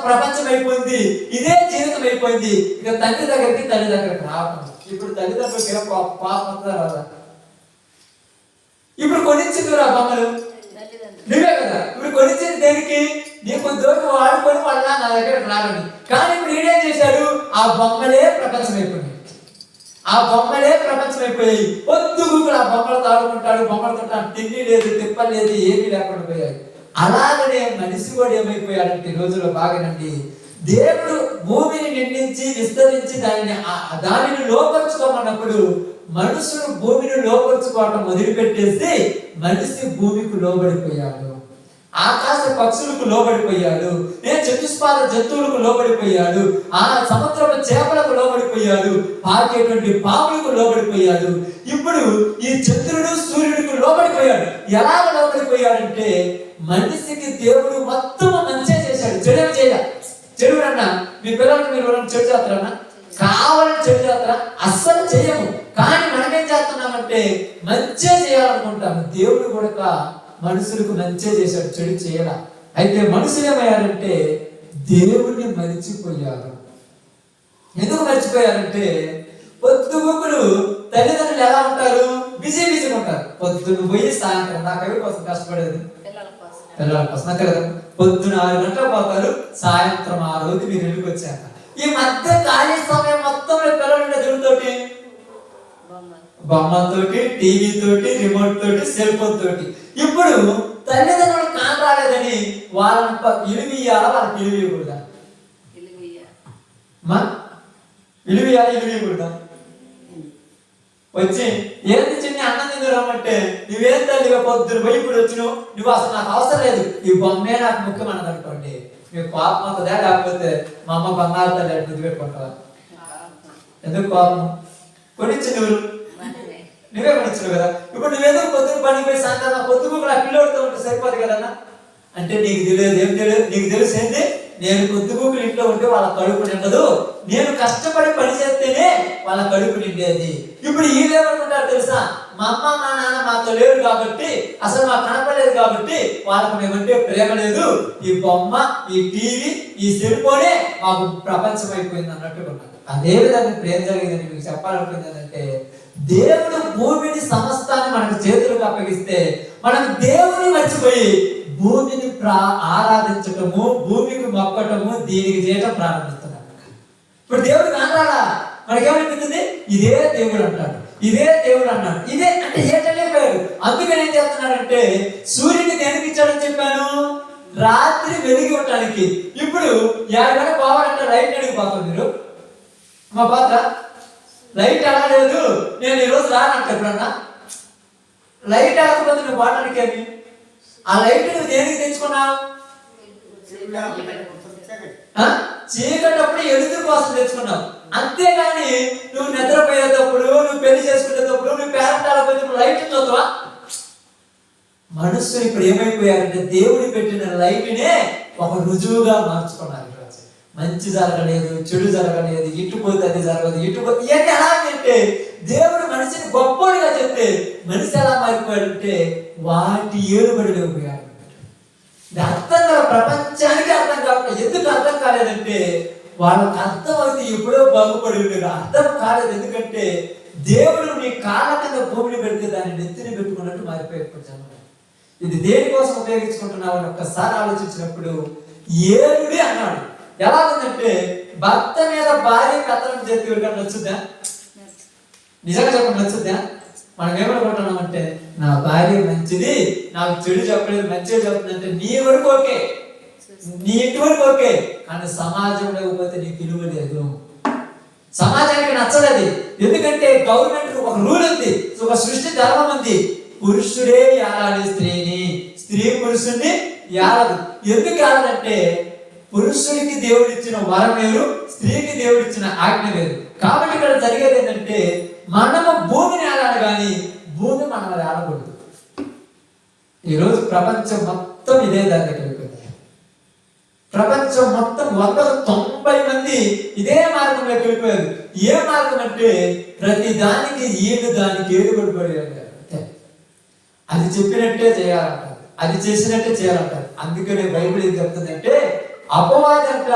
ప్రపంచం అయిపోయింది, ఇదే జీవితం అయిపోయింది. ఇక తండ్రి దగ్గరికి తల్లి దగ్గరికి రావడం. ఇప్పుడు తల్లిదండ్రులకి పాపం రాదా? ఇప్పుడు కొనిచ్చింది రా బొమ్మలు నువ్వే కదా. ఇప్పుడు కొనిచ్చింది దేనికి? నీకు దోటి వాడుకొని వాళ్ళ నా దగ్గరకు రాలని. కానీ ఇప్పుడు ఈడేం చేశాడు? ఆ బొమ్మలే ప్రపంచం అయిపోయింది, ఆ బొమ్మలే ప్రపంచం అయిపోయాయి. పొద్దుగులు ఆ బొమ్మలతో ఆడుకుంటాడు, బొమ్మలతో తిండి లేదు, తిప్పలు లేదు, ఏమీ లేకుండా పోయాయి. అలాగనే మనిషి కూడా ఏమైపోయాడంటే ఈ రోజుల్లో బాగానండి, దేవుడు భూమిని నిండించి విస్తరించి దానిని లోపరుచుకోమన్నప్పుడు మనుషులు భూమిని లోపరుచుకోవటం మొదలుపెట్టేసి మనిషి భూమికి లోబడిపోయాడు, ఆకాశ పక్షులకు లోబడిపోయాడు, చతుష్పాద జంతువులకు లోబడిపోయాడు, ఆ సముద్రపు చేపలకు లోబడిపోయాడు, పాకేటువంటి పాములకు లోబడిపోయాడు. ఇప్పుడు ఈ చంద్రుడు సూర్యుడికి లోబడిపోయాడు. ఎలా లోబడిపోయాడంటే మనిషికి దేవుడు మొత్తం మంచిగా చేశాడు, చెడు చేయాల. చెడు అన్నా మీ పిల్లలకి మీరు చెడు చేస్తారన్నా? కావాలని చెడు చేస్తారా? అస్సలు చేయము. కానీ మనమేం చేస్తున్నామంటే మంచిగా చేయాలనుకుంటాము. దేవుడు కూడా మనుషులకు మంచిగా చేశాడు, చెడు చేయాల. అయితే మనుషులు ఏమయ్యారంటే దేవుణ్ణి మరిచిపోయారు. ఎందుకు మర్చిపోయారంటే పొద్దుగుకులు తల్లిదండ్రులు ఎలా ఉంటారు? బిజీగా ఉంటారు. పొద్దున్న పోయి సాయంత్రం నాకు ఎవరి కోసం కష్టపడేది? పిల్లల కోసం, అంతే కదా. పొద్దున 6 గంటలకు పోతారు, సాయంత్రం 6 మీరు ఇంటికి వచ్చాక. ఈ మధ్య ఖాళీ సమయం మొత్తంలో పిల్లలు ఎదురుతోటి బొమ్మలతోటి, టీవీ తోటి, రిమోట్ తోటి, సెల్ ఫోన్ తోటి. ఇప్పుడు తల్లిదండ్రులు కాని రాలేదని వాళ్ళని ఇలువియాలా, వాళ్ళకి ఇలువకూడదా? ఇలువియాలా, ఇలువకూడదా? వచ్చి ఏంటి చిన్న అన్నం తిందురామంటే నువ్వేం తల్లిగా పొద్దున పోయి ఇప్పుడు వచ్చినావు, నువ్వు అసలు నాకు అవసరం లేదు, ఈ బొమ్మే నాకు ముఖ్యం అన్నది అనుకోండి, మీకు కోపం అవుతుందా? లేకపోతే మా అమ్మ బంగారు తల్లి గుర్తు పెట్టుకుంటావా? ఎందుకు కోపం? కొనిచ్చి నువ్వే కొనిచ్చావు కదా. ఇప్పుడు నువ్వేదో పొద్దున పనికి పోయి సాయంత్రం పొద్దుకు ఆ పిల్లోడితో ఉంటే సరిపోదు కదన్నా. అంటే నీకు తెలియదు, ఏం తెలియదు, నీకు తెలిసింది నేను పొద్దుగూకులు ఇంట్లో ఉంటే వాళ్ళ కడుపు నిండదు, నేను కష్టపడి పని చేస్తేనే వాళ్ళ కడుపు నిండేది. ఇప్పుడు వీళ్ళేమనుకుంటారు తెలుసా? మా అమ్మ మా నాన్న మాతో లేరు కాబట్టి, అసలు మాకు కనపడలేదు కాబట్టి వాళ్ళకు మేమంటే ప్రేమ లేదు, ఈ బొమ్మ, ఈ టీవీ, ఈ సెల్ ఫోనే మాకు ప్రపంచం అయిపోయింది అన్నట్టుగా ఉన్నారు. అదే విధంగా ప్రేమ జరిగిందని మీకు చెప్పాలనుకుంది ఏంటంటే దేవుడు భూమిని సమస్తాన్ని మనకు చేతులకు అప్పగిస్తే మనం దేవుని మర్చిపోయి భూమిని ఆరాధించటము, భూమికి మొక్కటము, దీనికి చేయటం ప్రారంభిస్తున్నాం. ఇప్పుడు దేవుడు కానరాడా? మనకేమనిపిస్తుంది? ఇదే దేవుడు అంటాడు, ఇదే దేవుడు అన్నాడు, ఇదే అంటే ఏటలేకపోయాడు. అందుకని ఏం చేస్తున్నాడంటే సూర్యుని దేనికి ఇచ్చాడని చెప్పాను? రాత్రి వెలిగి ఉండటానికి. ఇప్పుడు ఎవరైనా పోవాలంటే లైట్ అడిగిపోతాం. మీరు మా పాత్ర లైట్ ఎలా లేదు, నేను ఈరోజు రానంటే ఎప్పుడన్నా లైట్ ఆడకపోతే నువ్వు పోవటానికి ఏమి? ఆ లైట్ నువ్వు దేనికి తెచ్చుకున్నావు? చీకటప్పుడు ఎదురు కోసం తెచ్చుకున్నావు. అంతేగాని నువ్వు నిద్రపోయేటప్పుడు, నువ్వు పెళ్లి చేసుకునేటప్పుడు, నువ్వు పేరంటాలపోయేటప్పుడు లైట్ చూద్దావా? మనుషులు ఇప్పుడు ఏమైపోయారంటే దేవుడు పెట్టిన లైట్నే ఒక రుజువుగా మార్చుకున్నారు. మంచి జరగలేదు, చెడు జరగలేదు, ఇటుపోతే అది జరగదు, ఇటుపోతే ఇవన్నీ ఎలాగంటే దేవుడు మనిషిని గొప్పగా చెప్తే మనిషి ఎలా మారిపోయాడంటే వాటి ఏలుబడిలో పోయాడు. అర్థం కాదు, ప్రపంచానికి అర్థం కావట్లేదు. ఎందుకు అర్థం కాలేదంటే వాళ్ళకి అర్థం అయితే ఎప్పుడో బాగుపడి ఉండేది. అర్థం కాలేదు. ఎందుకంటే దేవుడు నీ కాళ్ళ కింద భూమిని పెడితే దాన్ని నెత్తిని పెట్టుకున్నట్టు మారిపోయిపోతాను. ఇది దేనికోసం ఉపయోగించుకుంటున్నావు అని ఒక్కసారి ఆలోచించినప్పుడు ఏలుడి అన్నాడు. ఎలా ఉందంటే భర్త మీద భార్య కథనం చేతి వెళ్ళడం నచ్చుద్దా? నిజంగా చెప్పండి, నచ్చుద్దా? మనం ఏమనుకుంటున్నామంటే నా భార్య మంచిది, నాకు చెడు చెప్పలేదు, మంచిగా చెప్తుందంటే నీ వరకు ఓకే, నీ ఇంటి వరకు ఓకే, కానీ సమాజంలో పోతే నీకు విలువ లేదు. సమాజానికి నచ్చలేదు. ఎందుకంటే గవర్నమెంట్ ఒక రూల్ ఉంది, ఒక సృష్టి ధర్మం ఉంది. పురుషుడే ఏలాలి స్త్రీని, స్త్రీ పురుషుడిని ఏలదు. ఎందుకు ఏలదంటే పురుషుడికి దేవుడు ఇచ్చిన వరం వేరు, స్త్రీకి దేవుడు ఇచ్చిన ఆజ్ఞ వేరు. కాబట్టి ఇక్కడ జరిగేది ఏంటంటే మనము భూమిని ఏలాలి కానీ భూమి మనం ఏలకూడదు. ఈరోజు ప్రపంచం మొత్తం ఇదే దాని దగ్గర అయిపోయింది. ప్రపంచం మొత్తం 190 మంది ఇదే మార్గంలోకి వెళ్ళిపోయారు. ఏ మార్గం అంటే ప్రతి దానికి ఈడు దానికి ఏడుబడిపోయారు. అది చెప్పినట్టే చేయాలంటారు, అది చేసినట్టే చేయాలంటారు. అందుకనే బైబిల్ ఏం చెప్తుందంటే అపవాదంట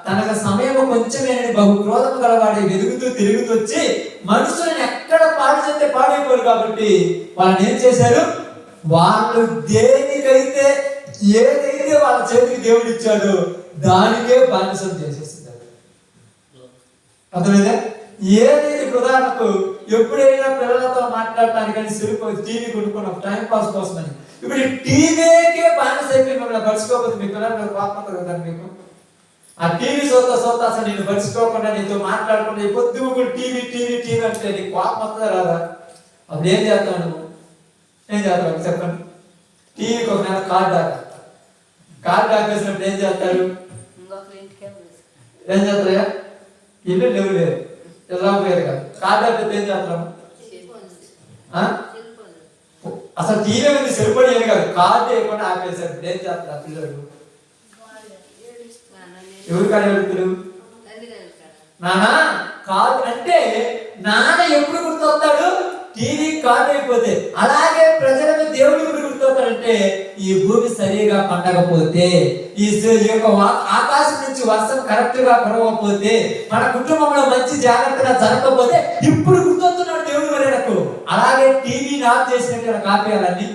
తనకు సమయం కొంచెమేనని బహు క్రోధం గలవాడి వెలుగుతూ తిరుగుతూ వచ్చి మనుషులను ఎక్కడ పాడు చేస్తే పాడైపోరు. కాబట్టి వాళ్ళని ఏం చేశారు? వాళ్ళు దేనికైతే ఏదైతే వాళ్ళ చేతికి దేవుడు ఇచ్చాడో దానికే బానిసం చేసేస్తున్నారు. అర్థమైందా? ఏదైతే ఉదాహరణకు ఎప్పుడైనా పిల్లలతో మాట్లాడటానికి కానీ సరిపోయి టీవీ కొనుక్కున్నాం టైం పాస్ కోసం అని, ఇప్పుడు ఈ టీవీకే బానిస అయిపోయి మిమ్మల్ని పరుచుకోకపోతే మీ పిల్లలు కోపం కదా మీకు. ఆ టీవీ సోతా అసలు నేను పరుచుకోకుండా నీతో మాట్లాడకుండా పొద్దు కూడా టీవీ టీవీ టీవీ అంటే నీకు కోపం వస్తుందా రాదా? అప్పుడు ఏం చేస్తావు నువ్వు? ఏం చేస్తావు చెప్పండి. టీవీకి ఒక నెల కార్డు ఆపేసినప్పుడు ఏం చేస్తారు? ఏం చేస్తారా? ఇల్లు లేవు లేరు, ఎలా పోయారు కదా. కార్డు ఆపేస్తే ఏం చేస్తాము? అసలు టీవీ ఉంది సరిపడేది కాదు, కార్డు వేయకుండా ఆపేశారు. ఏం చేస్తారు పిల్లలు? ఎవరు కాదు వెళ్తారు? నానా కార్డు అంటే నాన్న ఎప్పుడు గుర్తొస్తాడు? టీవీ కార్డు అయిపోతే. అలాగే ప్రజలకు దేవుడు ఎప్పుడు గుర్తొస్తాడంటే ఈ భూమి సరిగా పండకపోతే, ఈ యొక్క ఆకాశం నుంచి వర్షం కరెక్ట్ గా పడకపోతే, మన కుటుంబంలో మంచి జాగ్రత్తగా జరగకపోతే ఇప్పుడు గుర్తొస్తున్నాడు దేవుడు మనకు. అలాగే టీవీని ఆఫ్ చేసినట్టు కాపేయాలని.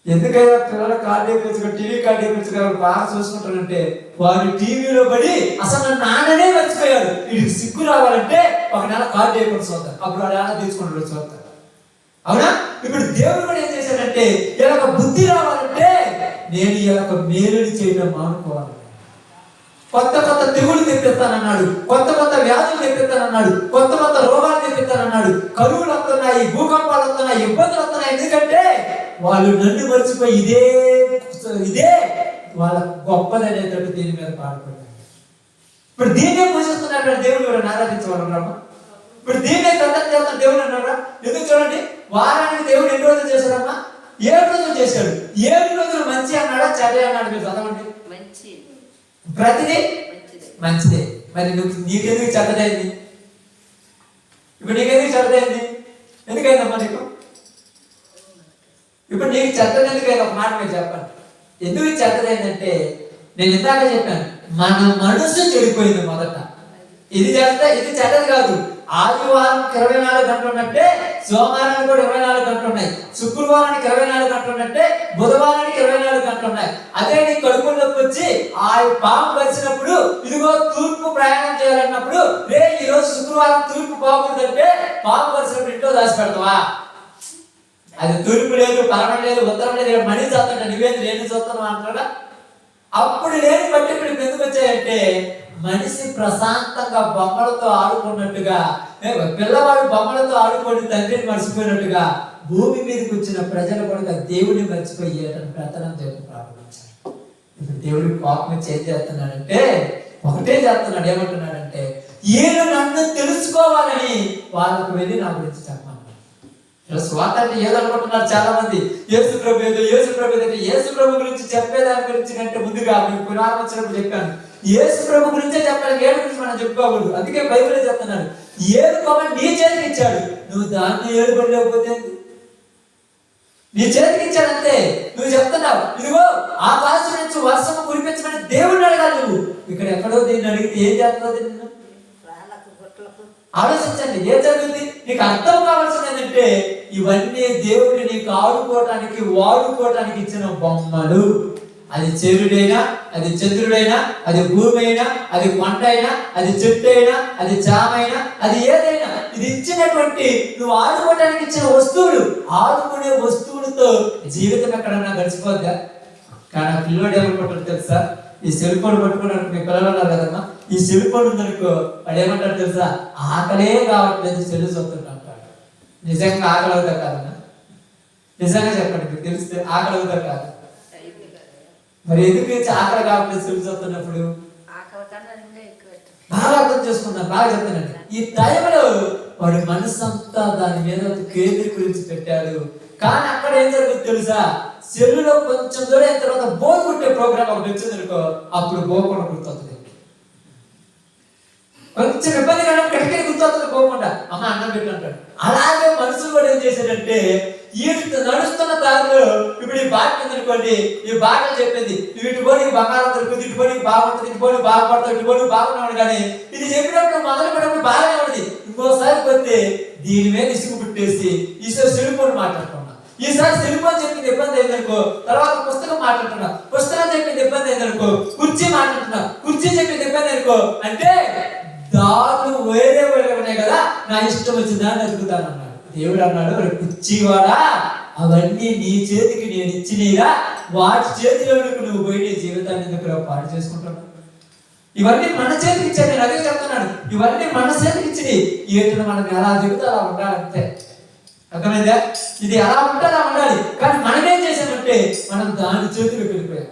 ఎందుకైనా పిల్లల కార్డు అయిపోయి టీవీ కార్డు అయిపోయి బాగా చూసుకుంటారంటే వారు టీవీలో పడి అసలు నాన్ననే మర్చిపోయాడు. వీడికి సిగ్గు రావాలంటే ఒక నెల కార్డు అయిపోయి చూద్దాం, అప్పుడు వాడు ఏమైనా తీసుకుంటాడు చూద్దాం. అవునా? ఇప్పుడు దేవుడు కూడా ఏం చేశాడంటే ఇలా బుద్ధి రావాలంటే నేను ఇలా మేలుని చేయడం మానుకోవాలి. కొత్త కొత్త తెగులు తెప్పిస్తానన్నాడు, కొత్త కొత్త వ్యాధులు తెప్పిస్తానన్నాడు, కొత్త కొత్త రోగాలు తెప్పిస్తానన్నాడు. కరువులు వస్తున్నాయి, భూకంపాలు వస్తున్నాయి, ఇబ్బందులు వస్తున్నాయి. ఎందుకంటే వాళ్ళు నన్ను మర్చిపోయి ఇదే వాళ్ళ గొప్పదనేటట్టు దీని మీద పాడుకున్నారు. ఇప్పుడు దీన్నే పూజిస్తున్నారు దేవుడు. ఎవరైనా ఆరాధించవాలన్నామా? ఇప్పుడు దీన్నే సందర్శన చేస్తున్న దేవుడు అన్నారా? ఎందుకు చూడండి, వారానికి దేవుడు ఎన్ని రోజులు చేశాడమ్మా? 7 రోజులు చేశాడు. 7 రోజులు మంచి అన్నాడా చెడ్డ అన్నాడు? మీరు చదవండి. ప్రతిదీ మంచిదే. మరి నీకెందుకు చెడ్డదైంది? ఇప్పుడు నీకెందుకు చెడ్డదైంది? ఎందుకైందమ్మా నీకు? ఇప్పుడు నీకు చెడ్డది ఎందుకైనా ఒక మాట మీరు చెప్పండి. ఎందుకు చెడ్డదైందంటే నేను ఇందాక చెప్పాను, మన మనసు చెడిపోయింది మొదట. ఇది చెడ్డది కాదు. ఆదివారానికి 24 గంటలు ఉన్నట్టే సోమవారానికి కూడా 24 గంటలు ఉన్నాయి, శుక్రవారానికి 24 గంటలు ఉన్నట్టే బుధవారానికి 24 గంటలు ఉన్నాయి. అదే నీ కడుపులోకి వచ్చి ఆ పాము కలిసినప్పుడు ఇదిగో తూర్పు ప్రయాణం చేయాలన్నప్పుడు రే ఈ రోజు శుక్రవారం తూర్పు పోకూడదంటే పాము కలిసినప్పుడు ఇంట్లో దాచి పెడతావా? అది తూర్పు లేదు, పరమం లేదు, ఉత్తరం లేదు, మనీ చూస్తుంటా నువ్వేది లేని చూస్తున్నావు అంటారా? అప్పుడు లేని బట్టి ఇప్పుడు ఎందుకు వచ్చాయంటే మనిషి ప్రశాంతంగా బొమ్మలతో ఆడుకున్నట్టుగా, పిల్లవాడు బొమ్మలతో ఆడుకొని తండ్రిని మర్చిపోయినట్టుగా భూమి మీదకి వచ్చిన ప్రజలు కూడా దేవుడిని మర్చిపోయి ప్రతనం దేవుడు ప్రారంభించారు. ఇప్పుడు దేవుడి కోపం ఏం చేస్తున్నాడంటే ఒకటే చేస్తున్నాడు. ఏమంటున్నాడంటే వీళ్ళు నన్ను తెలుసుకోవాలని వాళ్ళకు వెళ్ళి నా గురించి చెప్పాను. స్వాత అంటే ఏదనుకుంటున్నారు చాలా మంది, యేసు ప్రభు ఏదో యేసు ప్రభు అంటే యేసు ప్రభు గురించి చెప్పేదాని గురించి కంటే ముందుగా మీకు పురాణం వచ్చినప్పుడు చెప్పాను, యేసు ప్రభు గురించే చెప్పాలి, ఏడు గురించి మనం చెప్పుకోకూడదు. అందుకే బైబిల్ చెప్తున్నాడు, ఏడు కొమ్మని నీ చేతికి ఇచ్చాడు, నువ్వు దాన్ని ఏడుపడలేకపోతే నీ చేతికి ఇచ్చాడంతే. నువ్వు చెప్తున్నావు ఇదిగో ఆకాశం నుంచి వర్షం కురిపించమని దేవుడిని అడగాలి. నువ్వు ఇక్కడ ఎక్కడో దీన్ని అడిగితే ఏం చేస్తున్నావు? ఆలోచించండి ఏం జరుగుతుంది. నీకు అర్థం కావాల్సింది ఏంటంటే ఇవన్నీ దేవుడు నీకు ఆడుకోవటానికి వాడుకోవటానికి ఇచ్చిన బొమ్మలు. అది చెరుడైనా, అది చంద్రుడైనా, అది భూమి అయినా, అది కొండ అయినా, అది చెట్టు అయినా, అది చామైనా, అది ఏదైనా ఇది ఇచ్చినటువంటి నువ్వు ఆడుకోవటానికి ఇచ్చిన వస్తువులు. ఆడుకునే వస్తువులతో జీవితం ఎక్కడన్నా గడిచిపోద్దా? కానీ ఆ పిల్లోడు ఏమనుకుంటాడు తెలుసా? ఈ సెల్ ఫోన్ పట్టుకున్నాడు. మీ పిల్లలు ఉన్నారు కదమ్మా, ఈ సెల్ ఫోన్ ఉందనుకో వాడు ఏమంటాడు తెలుసా? ఆకలే కావట్లేదు, సెల్ చూస్తుంటా అంటాడు. నిజంగా ఆకలి అవుతా కాదన్నా? నిజంగా చెప్పండి, మీకు తెలిస్తే ఆకలి అవుతా కాదు? మరి ఎందుకు ఆకలి కావట్లేదు సెల్ చూస్తున్నప్పుడు? బాగా అర్థం చేసుకున్నాను, బాగా చెప్తానండి. ఈ టైంలో వాడి మనసు అంతా దాని మీద కేంద్రీకరించి పెట్టాడు. కానీ అక్కడ ఏం జరుగుతుంది తెలుసా? సెల్లులో కొంచెం దూరం అయిన తర్వాత బోర్ కొట్టే ప్రోగ్రామ్ ఒకటి వచ్చింది అనుకో, అప్పుడు బోకుండా గుర్తొస్తుంది. కొంచెం ఇబ్బంది కానీ కటికే గుర్తొస్తుంది పోకుండా, అమ్మ అన్నం పెట్టు అంటాడు. అలాగే మనుషులు కూడా ఏం చేశాడంటే ఈ నడుస్తున్న దారిలో ఇప్పుడు ఈ బాట అనుకోండి, ఈ బాటలు చెప్పింది ఇటు పోనీ బంగారం దొరుకుతుంది, ఇటు పోనీ బాగుంటుంది, ఇటు పోనీ బాగుపడతావు, ఇటు పోనీ బాగున్నాడు. కానీ ఇది చెప్పినప్పుడు మొదలు పెట్టినప్పుడు బాగానే ఉన్నది. ఇంకోసారి పోతే దీని మీద ఇసుగు పుట్టేసి ఈసారి సెల్ఫోన్ మాట్లాడుకున్నా, ఈసారి సెల్ఫోన్ చెప్పింది ఇబ్బంది అయిందనుకో, తర్వాత పుస్తకం మాట్లాడుతున్నా, పుస్తకం చెప్పింది ఇబ్బంది అయిందనుకో, కుర్చీ మాట్లాడుతున్నా, కుర్చీ చెప్పింది ఇబ్బంది అనుకో. అంటే దారులు వేరే వేరే ఉన్నాయి కదా, నా ఇష్టం వచ్చిందని అడుగుతాను అన్నాడు. దేవుడు అన్నాడు, కుర్చీవాడా అవన్నీ నీ చేతికి నేను ఇచ్చినీరా, వాటి చేతిలోనికి నువ్వు పోయి నీ జీవితాన్ని ఎందుకు పాడు చేసుకుంటున్నావు? ఇవన్నీ మన చేతికి ఇచ్చాడు. నేను అదే చెప్తున్నాను, ఇవన్నీ మన చేతికి ఇచ్చినాయి. ఏంటో మనం ఎలా చెబితే అలా ఉండాలంతే. అర్థమైందా? ఇది ఎలా ఉంటే అలా ఉండాలి. కానీ మనం ఏం చేసామంటే మనం దాని చేతిలోకి వెళ్ళిపోయాం.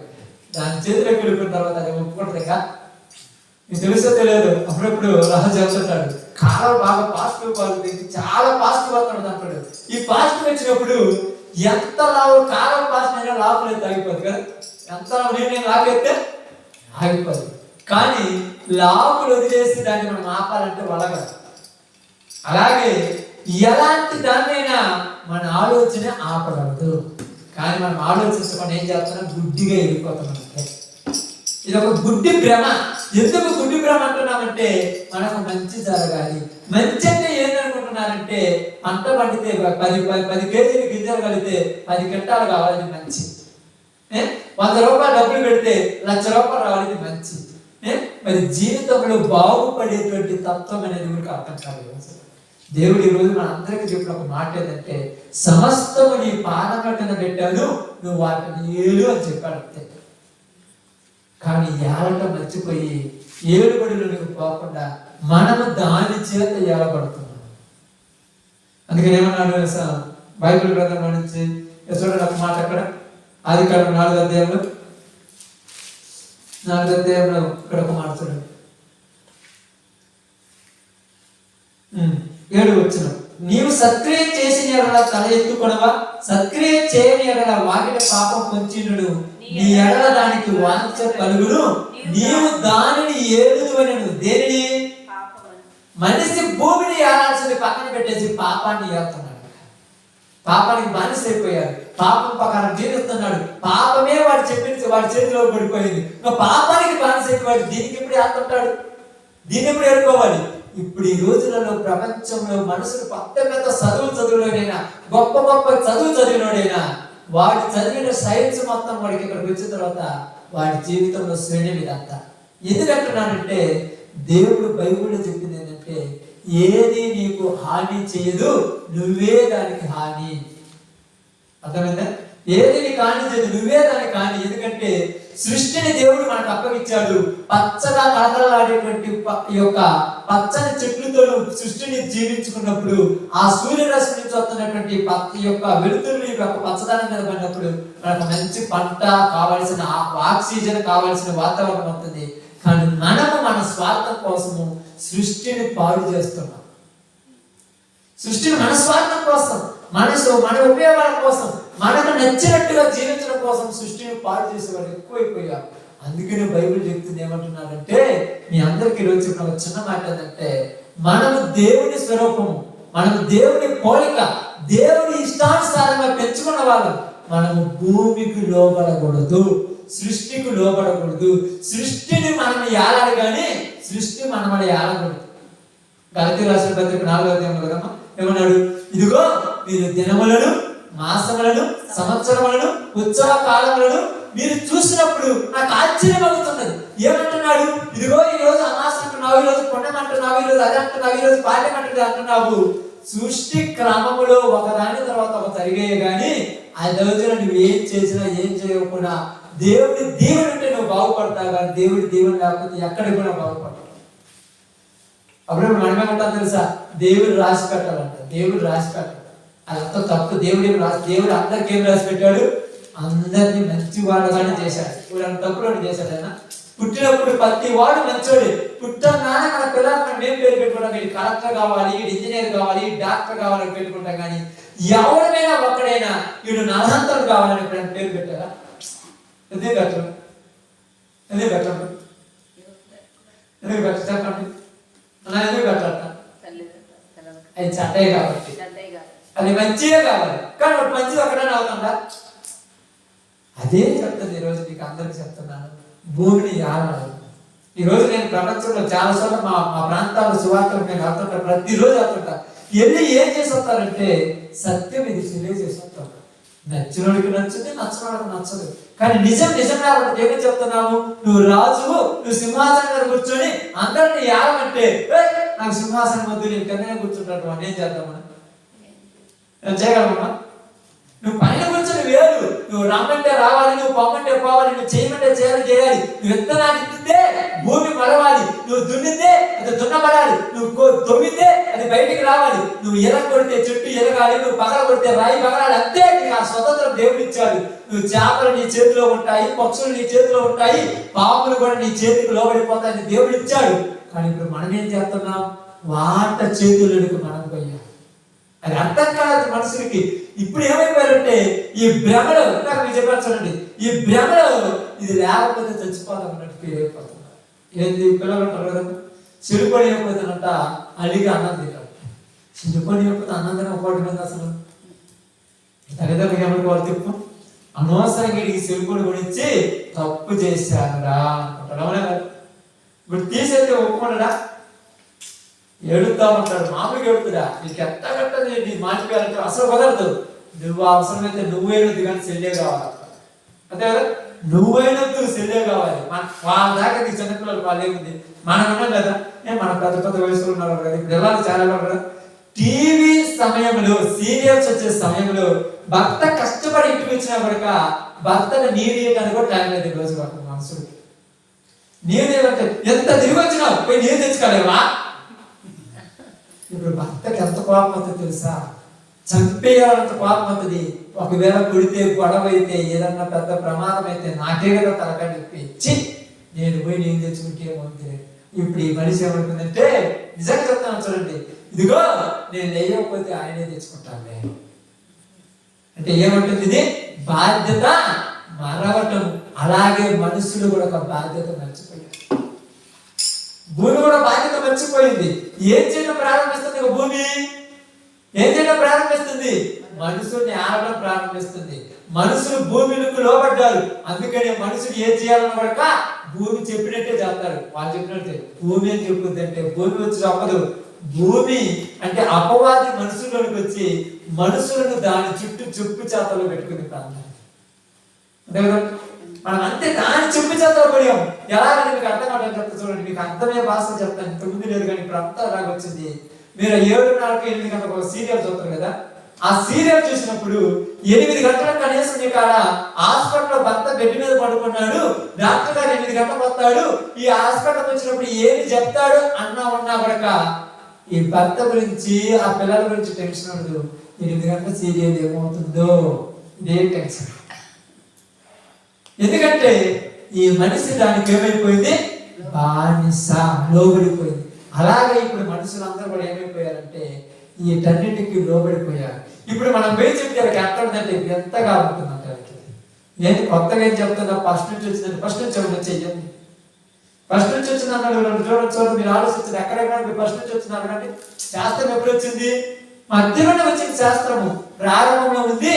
దాని చేతిలోకి వెళ్ళిపోయిన తర్వాత అది ఒప్పుకుంటుందిగా. మీకు తెలుసో తెలియదు, అప్పుడప్పుడు రాజు చెప్తుంటాడు కాలం బాగా పాజిటివ్ పాజిటివ్, చాలా పాజిటివ్ అవుతాడు అంటాడు. ఈ పాజిటివ్ వచ్చినప్పుడు ఎంత లావు కాలం పాజిటివ్ అయినా లాభం ఆగిపోదు కదా. ఎంత నేను లాగైతే ఆగిపోదు. కానీ లాభులు వదిలేసి దాన్ని మనం ఆపాలంటే వలగ. అలాగే ఎలాంటి దాన్నైనా మన ఆలోచన ఆపగలదు. కానీ మనం ఆలోచించకుండా ఏం చేస్తున్నాం? గుడ్డిగా వెళ్ళిపోతాం. అంటే ఇది ఒక గుడ్డి భ్రమ. ఎందుకు గుడ్డి భ్రమ అంటున్నామంటే మనకు మంచి జరగాలి. మంచి అంటే ఏంటనుకుంటున్నారంటే పంట పండితే 10 కేజీలు గింజలు కలిగితే 10 క్వింటాలు కావాలని మంచి. 100 రూపాయలు డబ్బులు పెడితే 1,00,000 రూపాయలు రావాలని మంచి. మరి జీవితంలో బాగుపడేటువంటి తత్వం అనేది మీకు అర్థం కాలేదు. దేవుడు ఈ రోజు మన అందరికీ చెప్పిన ఒక మాట ఏంటంటే సమస్తము నీ పాదం కింద పెట్టాను, నువ్వు వాటిని ఏలు అని చెప్పాడు అంతే. కానీ ఏలట మర్చిపోయి ఏలుబడిలోనికి పోకుండా మనము దాని చేత ఏలబడుతున్నాం. అందుకని ఏమన్నాడు బైబిల్ గ్రంథంలో నుంచి చూడండి ఒక మాట అక్కడ ఆదికాండం 4వ అధ్యాయంలో ఇక్కడ ఒక మాట చూడండి. 7వ వచనం, నీవు సత్క్రియ చేసిన ఎడల తల ఎత్తుకొనవా, సత్క్రియ చేయని ఎడల వాకిట పాపం పొంచినడు, నీ ఎడల దానికి వాంఛ కలుగును, నీవు దానిని ఏలుదువనెను. దేనిని? మనిషి భూమిని ఏలాల్సింది పక్కన పెట్టేసి పాపాన్ని ఏలుతున్నాడు. పాపానికి బానిస అయిపోయాడు. పాపం ప్రకారం జీవిస్తున్నాడు. పాపమే వాడు చెప్పింది వాడి చేతిలో పడిపోయింది. పాపానికి బానిస అయిపోయాడు. దీనికి ఎప్పుడు ఏలుతుంటాడు? దీన్ని ఎప్పుడు ఏలుకోవాలి? ఇప్పుడు ఈ రోజులలో ప్రపంచంలో మనుషులు పెద్ద చదువులోనైనా గొప్ప చదువు చదివినోడైనా వాడు చదివిన సైన్స్ మొత్తం వాడికి ఇక్కడికి వచ్చిన తర్వాత వాడి జీవితంలో శ్రేణి మీద అంతా. ఎందుకంటున్నానంటే దేవుడు బైబిల్లో చెప్పింది ఏంటంటే ఏది నీకు హాని చేయదు, నువ్వే దానికి హాని. అర్థమైందా? ఏది నీకు హాని చేయదు, నువ్వే దానికి హాని. ఎందుకంటే సృష్టిని దేవుడు మనకు అప్పగించాడు. పచ్చగా కలకలలాడేటువంటి ఈ యొక్క పచ్చని చెట్లతో సృష్టిని జీవించుకున్నప్పుడు ఆ సూర్యరశ్మి నుంచి వస్తున్నటువంటి ఈ యొక్క వెలుతురు ఈ యొక్క పచ్చదనం మీద పడినప్పుడు మనకు మంచి పంట కావాల్సిన ఆక్సిజన్ కావాల్సిన వాతావరణం వస్తుంది. కానీ మనము మన స్వార్థం కోసము సృష్టిని పాడు చేస్తున్నాం. సృష్టిని మన స్వార్థం కోసం, మన ఉపయోగాల కోసం, మనకు నచ్చినట్టుగా జీవించడం కోసం సృష్టిని పాడు చేసేవాడు ఎక్కువైపోయారు. అందుకనే బైబిల్ చెప్తుంది ఏమంటున్నారంటే మీ అందరికీ ఈరోజు చెప్పిన ఒక చిన్న మాట ఏంటంటే మనము దేవుని స్వరూపము, మనము దేవుని పోలిక, దేవుని ఇష్టానుసారంగా పెంచుకున్న వాళ్ళం. మనము భూమికి లోబడకూడదు, సృష్టికి లోబడకూడదు. సృష్టిని మనం ఏలాలి కానీ సృష్టి మనమని ఏలకూడదు. గలతీయులకు రాసిన పత్రిక 4వ అధ్యాయంలో కదమ్మా ఏమన్నాడు? ఇదిగో మీరు దినములను, మాసములను, సంవత్సరములను, ఉత్సవ కాలములను మీరు చూసినప్పుడు నాకు ఆశ్చర్యం అవుతున్నది. ఏమంటున్నాడు? ఇదిగో ఈ రోజు అమాస అంటున్నావు, ఈ రోజు పుణ్యం అంటున్నావు, ఈ రోజు అది అంటున్నావు, ఈ రోజు పాఠ్యం అంటున్నావు. సృష్టి క్రమములో ఒకదాని తర్వాత ఒక జరిగాయి కానీ ఆ రోజున నువ్వు ఏం చేసినా ఏం చేయకుండా దేవుడి దీవెన ఉంటే నువ్వు బాగుపడతావు, కానీ దేవుడి దీవెన లేకపోతే ఎక్కడికి కూడా బాగుపడతావు. అప్పుడే మనమేమంటాం తెలుసా? దేవుడు రాసి పెట్టాలంట. దేవుడు రాసి పెట్టాలి, అదంతా తప్పు. దేవుడు అందరికి ఏం రాసి పెట్టాడు? అందరినీ మంచి వాళ్ళగానే చేశాడు. ఇప్పుడు తప్పులు చేశాడు ఆయన. పుట్టినప్పుడు ప్రతి వాడు మంచోడే. పుట్టినాన మన పిల్లలకు మేము పేరు పెట్టుకుంటాం, వీడు కలెక్టర్ కావాలి, వీడు ఇంజనీర్ కావాలి, డాక్టర్ కావాలని పెట్టుకుంటాం. కానీ ఎవరినైనా ఒక్కడైనా వీడు నరహంతలు కావాలని ఎప్పుడైనా పేరు పెట్టారా? ఎందుకు పెట్టండి, ఎందుకు పెట్టండి, ఎందుకు పెట్ట చెప్పండి అలా ఎందుకు పెట్టాలట? అది చెడ్డే కాబట్టి, అది మంచిగా కావాలి. కానీ వాడు మంచిది ఒకటనే అవుతుందా? అదే చెప్తుంది ఈరోజు నీకు అందరికి చెప్తున్నాను. భూమిని ఆరాలి. ఈరోజు నేను ప్రపంచంలో చాలా సార్లు మా ప్రాంతాల్లో సువార్తలు నేను వెళ్తుంటా, ప్రతిరోజు వెళ్తుంటా. వెళ్ళి ఏం చేసి వస్తారంటే సత్యం ఇది తెలియజేసి వస్తాను. నచ్చినోడికి నచ్చుతుంది, నచ్చినోడికి నచ్చదు. కానీ నిజం కాబట్టి ఏమని చెప్తున్నాము? నువ్వు రాజువు, నువ్వు సింహాసనం మీద కూర్చొని అందరినీ ఏమంటే నాకు సింహాసనం వద్దు, నేను కిందనే కూర్చుంటాను అని ఏం చేద్దామని చేయగలమా? నువ్వు పైన కూర్చొని వేరు, నువ్వు రమ్మంటే రావాలి, నువ్వు పొమ్మంటే పోవాలి, నువ్వు చేయమంటే చేయాలి. నువ్వు విత్తనాన్ని ఇస్తే భూమి మరవాలి, నువ్వు దున్నితే అది దున్నబడాలి, నువ్వు తొమ్మితే అది బయటికి రావాలి, నువ్వు ఎర కొడితే చెట్టు ఎరగాలి, నువ్వు పగల కొడితే రాయి పగలాలి. అంతే ఆ స్వతంత్రం దేవుడు ఇచ్చాడు. నువ్వు చేపలు నీ చేతిలో ఉంటాయి, పక్షులు నీ చేతిలో ఉంటాయి, పాములు కూడా నీ చేతికి లోబడిపోతాయని దేవుడు ఇచ్చాడు. కానీ ఇప్పుడు మనం ఏం చేస్తున్నాం? వాట చేతులకు మనం పోయాం. అది అర్థం కాదు మనుషులకి. ఇప్పుడు ఏమైపోయారంటే ఈ భ్రమలో, నాకు మీరు చెప్పారు చూడండి, ఈ భ్రమలో ఇది లేకపోతే చచ్చిపోతాం అన్నట్టు ఫీల్ అయిపోతున్నారు. ఏంది పిల్లలు అంటారు కదా, చెడుపడి అయిపోతానంట అడిగి అన్నం తింటారు. చెడుపడి అయిపోతే అన్నం తిన ఒకటి మీద అసలు తల్లిదండ్రులు ఏమనుకో వాళ్ళు తిప్పు అనవసరంగా ఈ చెడుపడి గురించి తప్పు చేశానురా అనుకుంటారు. అవునా కదా? ఇప్పుడు తీసేస్తే ఒప్పుకున్నాడా? ఏడుతామంటాడు, మామూలుగా ఏడుతురా, నీకు ఎంత కట్టదు నీ మాటిపోయాలంటే అసలు కుదరదు. నువ్వు అవసరమైతే నువ్వేనొద్దు కానీ సెల్లే కావాలి. అంతే కదా? నువ్వైనొద్దు సెల్లే కావాలి. వాళ్ళ దాకా నీ చిన్నపిల్లలు వాళ్ళు ఏముంది, మనం ఉన్నాం కదా, మన పెద్ద వయసులో ఉన్నారు కదా. ఇప్పుడు ఎలా చాలా కదా, టీవీ సమయంలో సీరియల్స్ వచ్చే సమయంలో భర్త కష్టపడి ఇంటికి వచ్చినా కనుక భర్తను నీరు ఇవ్వడానికి కూడా టైం లేదు. రోజు మనుషులకి నీరు ఇవ్వంటే ఎంత తిరిగి వచ్చినావు పోయి నీరు తెచ్చుకోలేవా? ఇప్పుడు భర్తకి ఎంత కోపం అవుతుంది తెలుసా? చంపేయాలంత కోపం అవుతుంది. ఒకవేళ కొడితే, గొడవ అయితే, ఏదన్నా పెద్ద ప్రమాదం అయితే నాకే కదా తలకాయ నొప్పి, నేను పోయి నేను తెచ్చుకుంటే ఏమవుతుంది. ఇప్పుడు ఈ మనిషి ఏమవుతుందంటే, నిజంగా చెప్తాను చూడండి, ఇదిగో నేను లేకపోతే ఆయనే తెచ్చుకుంటాను అంటే ఏమంటుంది? ఇది బాధ్యత మరవటం. అలాగే మనుషులు కూడా ఒక బాధ్యత మర్చిపోయారు. భూమి కూడా బాధ్యత మర్చిపోయింది. ఏం చేయడం ప్రారంభిస్తుంది? భూమి ఏం చేయడం ప్రారంభిస్తుంది? మనుషుల్ని ఆడడం ప్రారంభిస్తుంది. మనుషులు భూమికి లోబడ్డారు. అందుకని మనుషులు ఏం చేయాలని కూడా భూమి చెప్పినట్టే చేస్తారు. వాళ్ళు చెప్పినట్టే భూమి ఏం చెప్పుద్ది అంటే భూమి వచ్చి చెప్పదు. భూమి అంటే అపవాది మనుషుల్లోనికి వచ్చి మనుషులను దాని చుట్టూ చెప్పు చేతలో పెట్టుకుని ప్రాంతం. అంతే కదా? మనం అంతే దాని చెప్పు చేతలో పడియాం. ఎలాగని మీకు అర్థం కావడం చెప్తా చూడండి. మీకు అర్థమయ్యే భాష చెప్తాను. 9 లేదు కానీ ఇప్పుడు అంతా అలాగ వచ్చింది. మీరు 7:30 8 గంటలకు ఒక సీరియల్ చూస్తారు కదా. ఆ సీరియల్ చూసినప్పుడు 8 గంటలకు కనీసం నీకు ఆడ హాస్పిటల్లో భర్త బెడ్ మీద పడుకున్నాడు, డాక్టర్ గారు 8 గంటలకు వస్తాడు, ఈ హాస్పిటల్కి వచ్చినప్పుడు ఏమి చెప్తాడు ఉన్నా కూడా ఈ భర్త గురించి ఆ పిల్లల గురించి టెన్షన్ ఉండదు. 8 గంటల సీరియల్ ఏమవుతుందో ఇదే టెన్షన్. ఎందుకంటే ఈ మనిషి దానికి ఏమైపోయింది? బానిస, లోబడిపోయింది. అలాగే ఇప్పుడు మనుషులందరూ కూడా ఏమైపోయారంటే ఈ టన్నిటికి లోబడిపోయారు. ఇప్పుడు మనం పోయి చెప్తే ఎంతంటే ఎంతగా ఉంటుందంటే ఏంటి కొత్తగా ఏం చెప్తున్నా? ఫస్ట్ నుంచి వచ్చిందండి, ఫస్ట్ నుంచి ఎవరు చెయ్యండి, ఫస్ట్ నుంచి వచ్చింది అన్నాడు. చూడండి మీరు ఆలోచించండి, ఎక్కడెక్కడ ఫస్ట్ నుంచి వచ్చింది అడగండి. శాస్త్రం ఎప్పుడు వచ్చింది? మధ్యలోనే వచ్చింది శాస్త్రము. ప్రారంభంలో ఉంది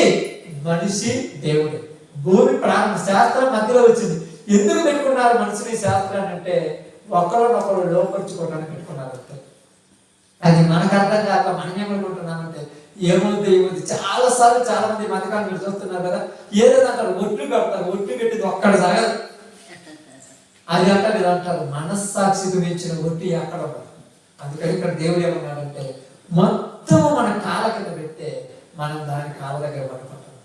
మనిషి, దేవుడు. భూమి ప్రారంభ శాస్త్రం మధ్యలో వచ్చింది. ఎందుకు పెట్టుకున్నారు మనుషుని శాస్త్రాన్ని అంటే ఒకరినొకరు లోపరుచుకోవడానికి పెట్టుకున్నారు. అది మనకు అర్థం కాక మనం ఏమనుకుంటున్నామంటే ఏమవుతుంది చాలాసార్లు చాలా మంది మతకాలు మీరు చూస్తున్నారు కదా, ఏదో అంటారు ఒట్లు కడతారు, ఒట్లు కట్టింది ఒక్కడ జరగదు. అది అంటారు ఇది అంటారు, మనస్సాక్షికి మించిన ఒట్టి ఎక్కడ ఉండదు. అందుకని ఇక్కడ దేవుడు ఏమన్నాడంటే మొత్తం మన కాళ్ళ కింద పెడితే మనం దాని కాళ్ళ దగ్గర పడుకుంటాం.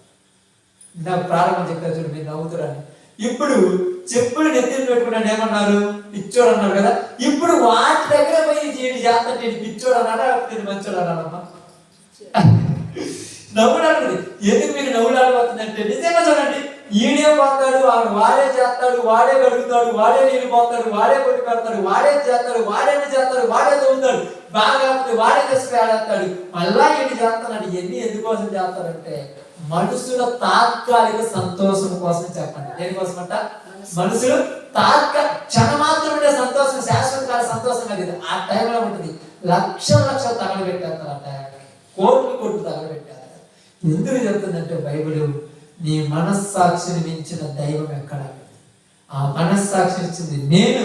నాకు ప్రారంభం చెప్పారు చూడు, మీరు నవ్వుతారని. ఇప్పుడు చెప్పులు నెత్తిని పెట్టుకున్నాడు ఏమన్నారు, పిచ్చోడు అన్నారు కదా. ఇప్పుడు వాటి దగ్గర పోయి చేస్తుంటే పిచ్చోడు అన్నాడా నేను మంచోడు అన్నాడమ్మా? నవ్వులాడు. ఎందుకు మీరు నవ్వులాడిపోతుందంటే నిజంగా చూడండి, ఈడే పోతాడు, వాడే చేస్తాడు, వాడే కడుగుతాడు, వాడే నీళ్ళు పోతాడు, వాడే కొట్టి పెడతాడు, వాడే చేస్తాడు, వాడే చేస్తాడు, వాడే చదువుతాడు, బాగా వాడే తెచ్చి ఆడేస్తాడు, మళ్ళా ఏంటి చేస్తాడు. ఇవన్నీ ఎందుకోసం చేస్తాడంటే మనుషుల తాత్కాలిక సంతోషం కోసం. చెప్పండి దేనికోసం అంట? మనుషులు క్షణమాత్రమే సంతోషం, శాశ్వతకాల సంతోషం అది ఆ టైంలో ఉంటుంది. లక్షలు తగలబెట్టేస్తారు, ఆ టైం కోట్లు తగలబెట్టారు. ఎందుకు చెప్తుందంటే బైబిల్, నీ మనస్సాక్షిని మించిన దైవం ఎక్కడ? ఆ మనస్సాక్షి ఇచ్చింది నేను,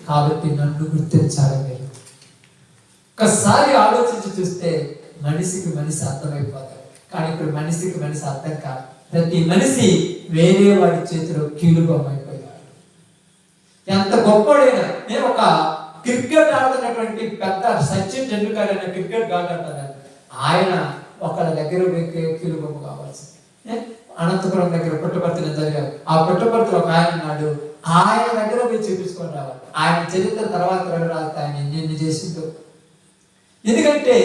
కాబట్టి నన్ను గుర్తించాలి మీరు. ఒక్కసారి ఆలోచించి చూస్తే మనిషికి మనిషి అర్థమైపోతాడు. కానీ ఇప్పుడు మనిషికి మనిషి అర్థం కాదు. ప్రతి మనిషి వేరే వాడి చేతిలో కీలుబొమ్మ అయిపోయాడు. ఎంత గొప్పడైనా, నేను ఒక క్రికెట్ ఆడుతున్నటువంటి పెద్ద సచిన్ టెండూల్కర్ అనే క్రికెట్ ఆడుతుంటారు, ఆయన ఒకళ్ళ దగ్గర కీలుబొమ్మ కావాల్సింది. అనంతపురం దగ్గర పుట్టపర్తిలో జరిగారు. ఆ పుట్టపర్తిలో ఒక ఆయన ఉన్నాడు, ఆయన దగ్గర పోయి చూపించుకొని రావాలి. ఆయన చరిత్ర తర్వాత రాస్తే ఆయన ఎన్ని చేసిందో. ఎందుకంటే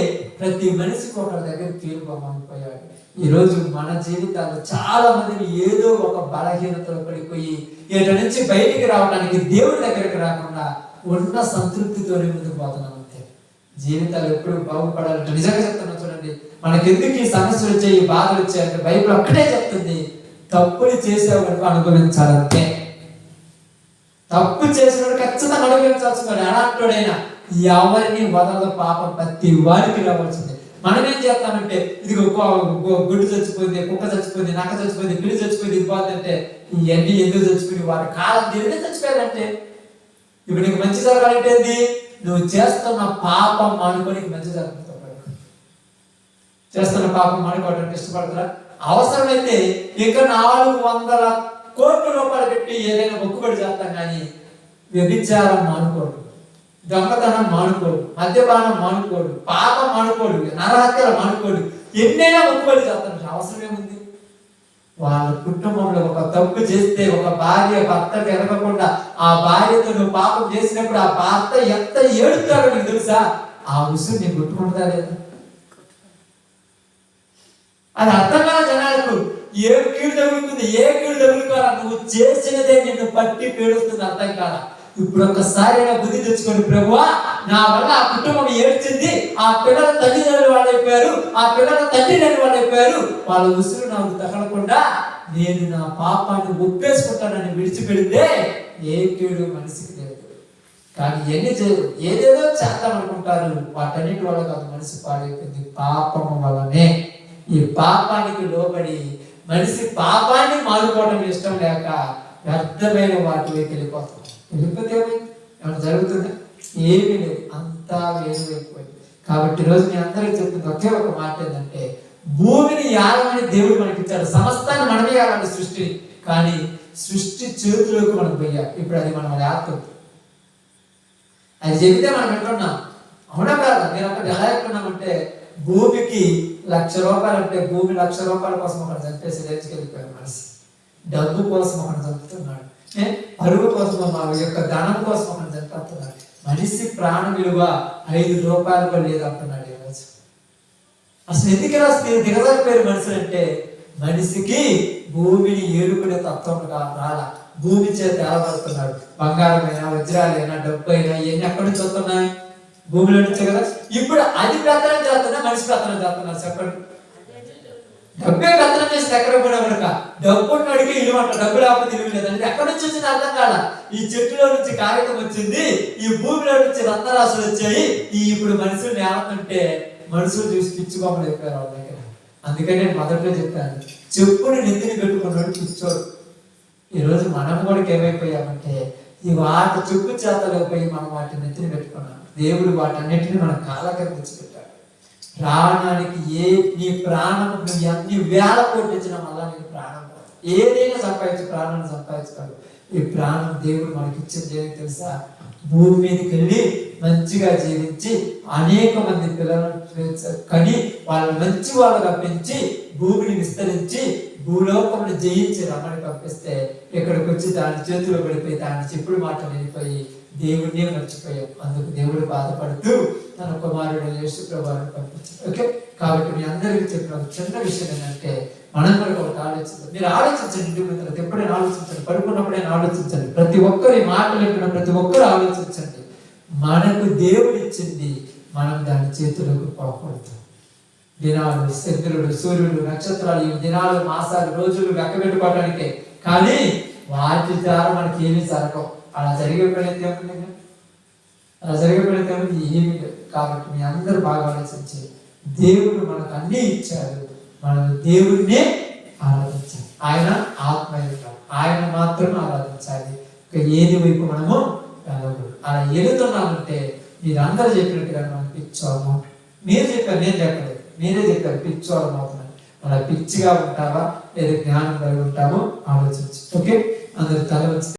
ప్రతి మనిషికి ఒకరి దగ్గర కీలుబొమ్మ అయిపోయాడు. ఈరోజు మన జీవితాల్లో చాలా మందిని ఏదో ఒక బలహీనతలో పడిపోయి ఇట నుంచి బయటికి రావడానికి దేవుడి దగ్గరికి రాకుండా ఉన్న సంతృప్తితోనే ముందుకు పోతున్నాం. అంతే. జీవితాలు ఎప్పుడు బాగుపడాలంటే నిజంగా చెప్తున్నా చూడండి, మనకెందుకు ఈ సమస్యలు వచ్చాయి, ఈ బాధలు వచ్చాయంటే బైబిల్ అక్కడే చెప్తుంది, తప్పులు చేసే వరకు అనుభవించాలంటే. తప్పు చేసినప్పుడు ఖచ్చితంగా అనుభవించాల్సింది. అలాంటోడైనా ఎవరిని వదల పాపం ప్రతి వారికి రావాల్సిందే. మనం ఏం చేస్తామంటే ఇది గుడ్డు చచ్చిపోయింది, కుక్క చచ్చిపోయింది, నక్క చచ్చిపోయింది, పిల్లి చచ్చిపోయింది, ఇది పోతుంటే ఇవన్నీ ఎందుకు చచ్చిపోయింది, వారి కాలం తిరిగి చచ్చిపోయాడంటే. ఇప్పుడు నీకు మంచి జరగాలంటే ఏంది? నువ్వు చేస్తున్న పాపం మానుకొని మంచి జరుగుతావు. చేస్తున్న పాపం మానుకోవడానికి ఇష్టపడతారా? అవసరమైతే ఇంకా 400 కోట్ల రూపాయలు పెట్టి ఏదైనా మొక్కుబడి చేస్తాం, కానీ వ్యభిచారం మానుకోడు, దొంగతనం మానుకోడు, మద్యపానం మానుకోడు, పాపం మానుకోడు, నరహత్యలు మానుకోడు, ఎన్నైనా మొక్కుబడి చేస్తాను. అవసరమేముంది? వాళ్ళ కుటుంబంలో ఒక తప్పు చేస్తే ఒక భార్య భర్తకు ఎరగకుండా ఆ భార్యతో నువ్వు పాపం చేసినప్పుడు ఆ భర్త ఎంత ఏడుతాడో నీకు తెలుసా? ఆ ఉసురు నీకు గుర్తుకుంటుందా లేదా? అది అర్థం కాదు జనాలకు. ఏ కీడు తగులుతుంది, ఏ కీడు తగులుకోవాలా? నువ్వు చేసినదే నిన్ను పట్టి పీడుస్తుంది, అర్థం కాదా? ఇప్పుడు ఒక్కసారి బుద్ధి తెచ్చుకొని, ప్రభువా నా వల్ల ఆ కుటుంబం ఏడ్చింది, ఆ పిల్లల తల్లిదండ్రులు వాళ్ళైపోయారు, ఆ పిల్లల తండ్రిదండ్రులు వాళ్ళైపోయారు, వాళ్ళ ఉసురు నాకు తగలకుండా నేను నా పాపాన్ని ఒప్పేసుకుంటానని విడిచిపెడితే ఏ కీడు మనిషికి లేదు. కానీ ఎన్ని చేయరు, ఏదేదో చేద్దాం అనుకుంటారు, వాటన్నిటి వల్ల కాదు మనిషి పాడైపోయింది, పాపము వల్లనే. ఈ పాపానికి లోబడి మనిషి పాపాన్ని మానుకోవడం ఇష్టం లేక వ్యర్థమైన వాటిలోకి వెళ్ళిపోతాం. వెళ్ళిపోతే ఏమైనా జరుగుతుందా? ఏమీ లేదు, అంతా వేరువైపోయింది. కాబట్టి ఈరోజు మీ అందరికీ చెప్తుంది ఒకే ఒక మాట ఏంటంటే, భూమిని యాగమని దేవుడు మనకి ఇచ్చాడు, సమస్తాన్ని మనమే యాగాలి సృష్టిని. కానీ సృష్టి చేతులకు మనం పోయాం. ఇప్పుడు అది మనం యాత్ర, అది చెబితే మనం వింటున్నాం. అవునా కాదా? మీరు అక్కడ ఎలా ఎట్టున్నామంటే, భూమికి 1,00,000 రూపాయలు అంటే భూమి 1,00,000 రూపాయల కోసం ఒకటి చంపేసి లేచుకెళ్ళిపోయాడు మనిషి. డబ్బు కోసం ఒకటి చంపుతున్నాడు, పరుగు కోసం, మా యొక్క ధనం కోసం ఒకటి చంపుతున్నాడు. మనిషి ప్రాణ విలువ 5 రూపాయలు కూడా లేదు అంటున్నాడు ఈరోజు. అసలు ఎందుకు ఇలా దిగజారిపోయారు మనుషులు అంటే, మనిషికి భూమిని ఏడుకునే తత్వం రాలా, భూమి చేత ఏలబడుతున్నాడు. బంగారమైనా, వజ్రాలైనా, డబ్బు అయినా ఇవన్నీ ఎక్కడి నుంచి వస్తున్నాయి? భూమిలో నుంచే కదా. ఇప్పుడు అది పెత్తనం చేస్తున్నా, మనిషి పెత్తనం చేస్తున్నారు. చెప్పండి, డబ్బే పెత్తనం చేసి ఎక్కడ కూడా కనుక డబ్బు అడిగి ఇల్లు అంట, డబ్బు లేకపోతే ఇల్లు లేదండి. ఎక్కడి నుంచి వచ్చింది అర్థం కాల. ఈ చెట్టులో నుంచి కాగితం వచ్చింది, ఈ భూమిలో నుంచి రత్నరాశులు వచ్చాయి. ఇప్పుడు మనుషులు నేలతుంటే మనుషులు చూసి పిచ్చుకోమని చెప్పారు వాళ్ళ దగ్గర. అందుకని నేను మొదట్లో చెప్పాను, చెప్పుని నెత్తిని పెట్టుకున్నాడు పిచ్చోడు. ఈరోజు మనం కూడా ఏమైపోయామంటే, ఈ వాటి చెప్పు చేతలో పోయి మనం వాటిని నెత్తిని పెట్టుకున్నాం. దేవుడు వాటన్నిటిని మన కాళ్ళ కింద తెచ్చిపెట్టాడు. ప్రాణానికి నీ ప్రాణం నువ్వు ఎన్ని వేల కోట్లు ఇచ్చినా మళ్ళా నీకు ప్రాణం పోదు. ఏదైనా సంపాదించి ప్రాణాన్ని సంపాదించుకోడు. ఈ ప్రాణం దేవుడు మనకి ఇచ్చింది ఏమి తెలుసా? భూమి మీదకి వెళ్ళి మంచిగా జీవించి అనేక మంది పిల్లలను కని వాళ్ళని మంచి వాళ్ళగా పెంచి భూమిని విస్తరించి భూలోకమును జయించి రమ్మని పంపిస్తే ఇక్కడికి వచ్చి దాని చేతిలో పడిపోయి దాని చెప్పుడు మాట వెళ్ళిపోయి దేవుడినే మర్చిపోయాం. అందుకు దేవుడు బాధపడుతూ తన కుమారుడు యేసు ప్రభువును పంపించాడు. ఓకే, కాబట్టి మీ అందరికీ చెప్పిన చిన్న విషయం ఏంటంటే మనం కూడా ఒకటి ఆలోచిద్దాం. మీరు ఆలోచించండి, ఇంటి మీద ఎప్పుడైనా ఆలోచించండి, పడుకున్నప్పుడైనా ఆలోచించండి. ప్రతి ఒక్కరి మాటలు వింటున్న ప్రతి ఒక్కరు ఆలోచించండి. మనకు దేవుడు ఇచ్చింది, మనం దాని చేతులకు పోకూడదు. దినాలు, చంద్రుడు, సూర్యుడు, నక్షత్రాలు, ఈ దినాలు, మాసాలు, రోజులు లెక్క పెట్టుకోవడానికే, కానీ వాటి ద్వారా మనకి ఏమీ జరగవు. అలా జరిగే పడితే అలా జరిగే పడితే ఏమీ లేదు. కాబట్టి మీ అందరూ బాగా ఆలోచించి దేవుడు మనకు అన్నీ ఇచ్చాడు, మనం దేవుడినే ఆరాధించాలి. ఆయన ఆత్మయుడు, ఆయన మాత్రం ఆరాధించాలి. ఏది వైపు మనము వెళ్ళకూడదు. అలా వెళుతున్నామంటే మీరందరూ చెప్పినట్టుగా మనం పిచ్చోము. మీరు చెప్పారు, నేను చెప్పలేదు, మీరే చెప్పారు పిచ్చోళం అవుతున్నాను. అలా పిచ్చిగా ఉంటావా లేదా జ్ఞానం కలిగి ఉంటామో ఆలోచించు. ఓకే, అందరు తల వచ్చి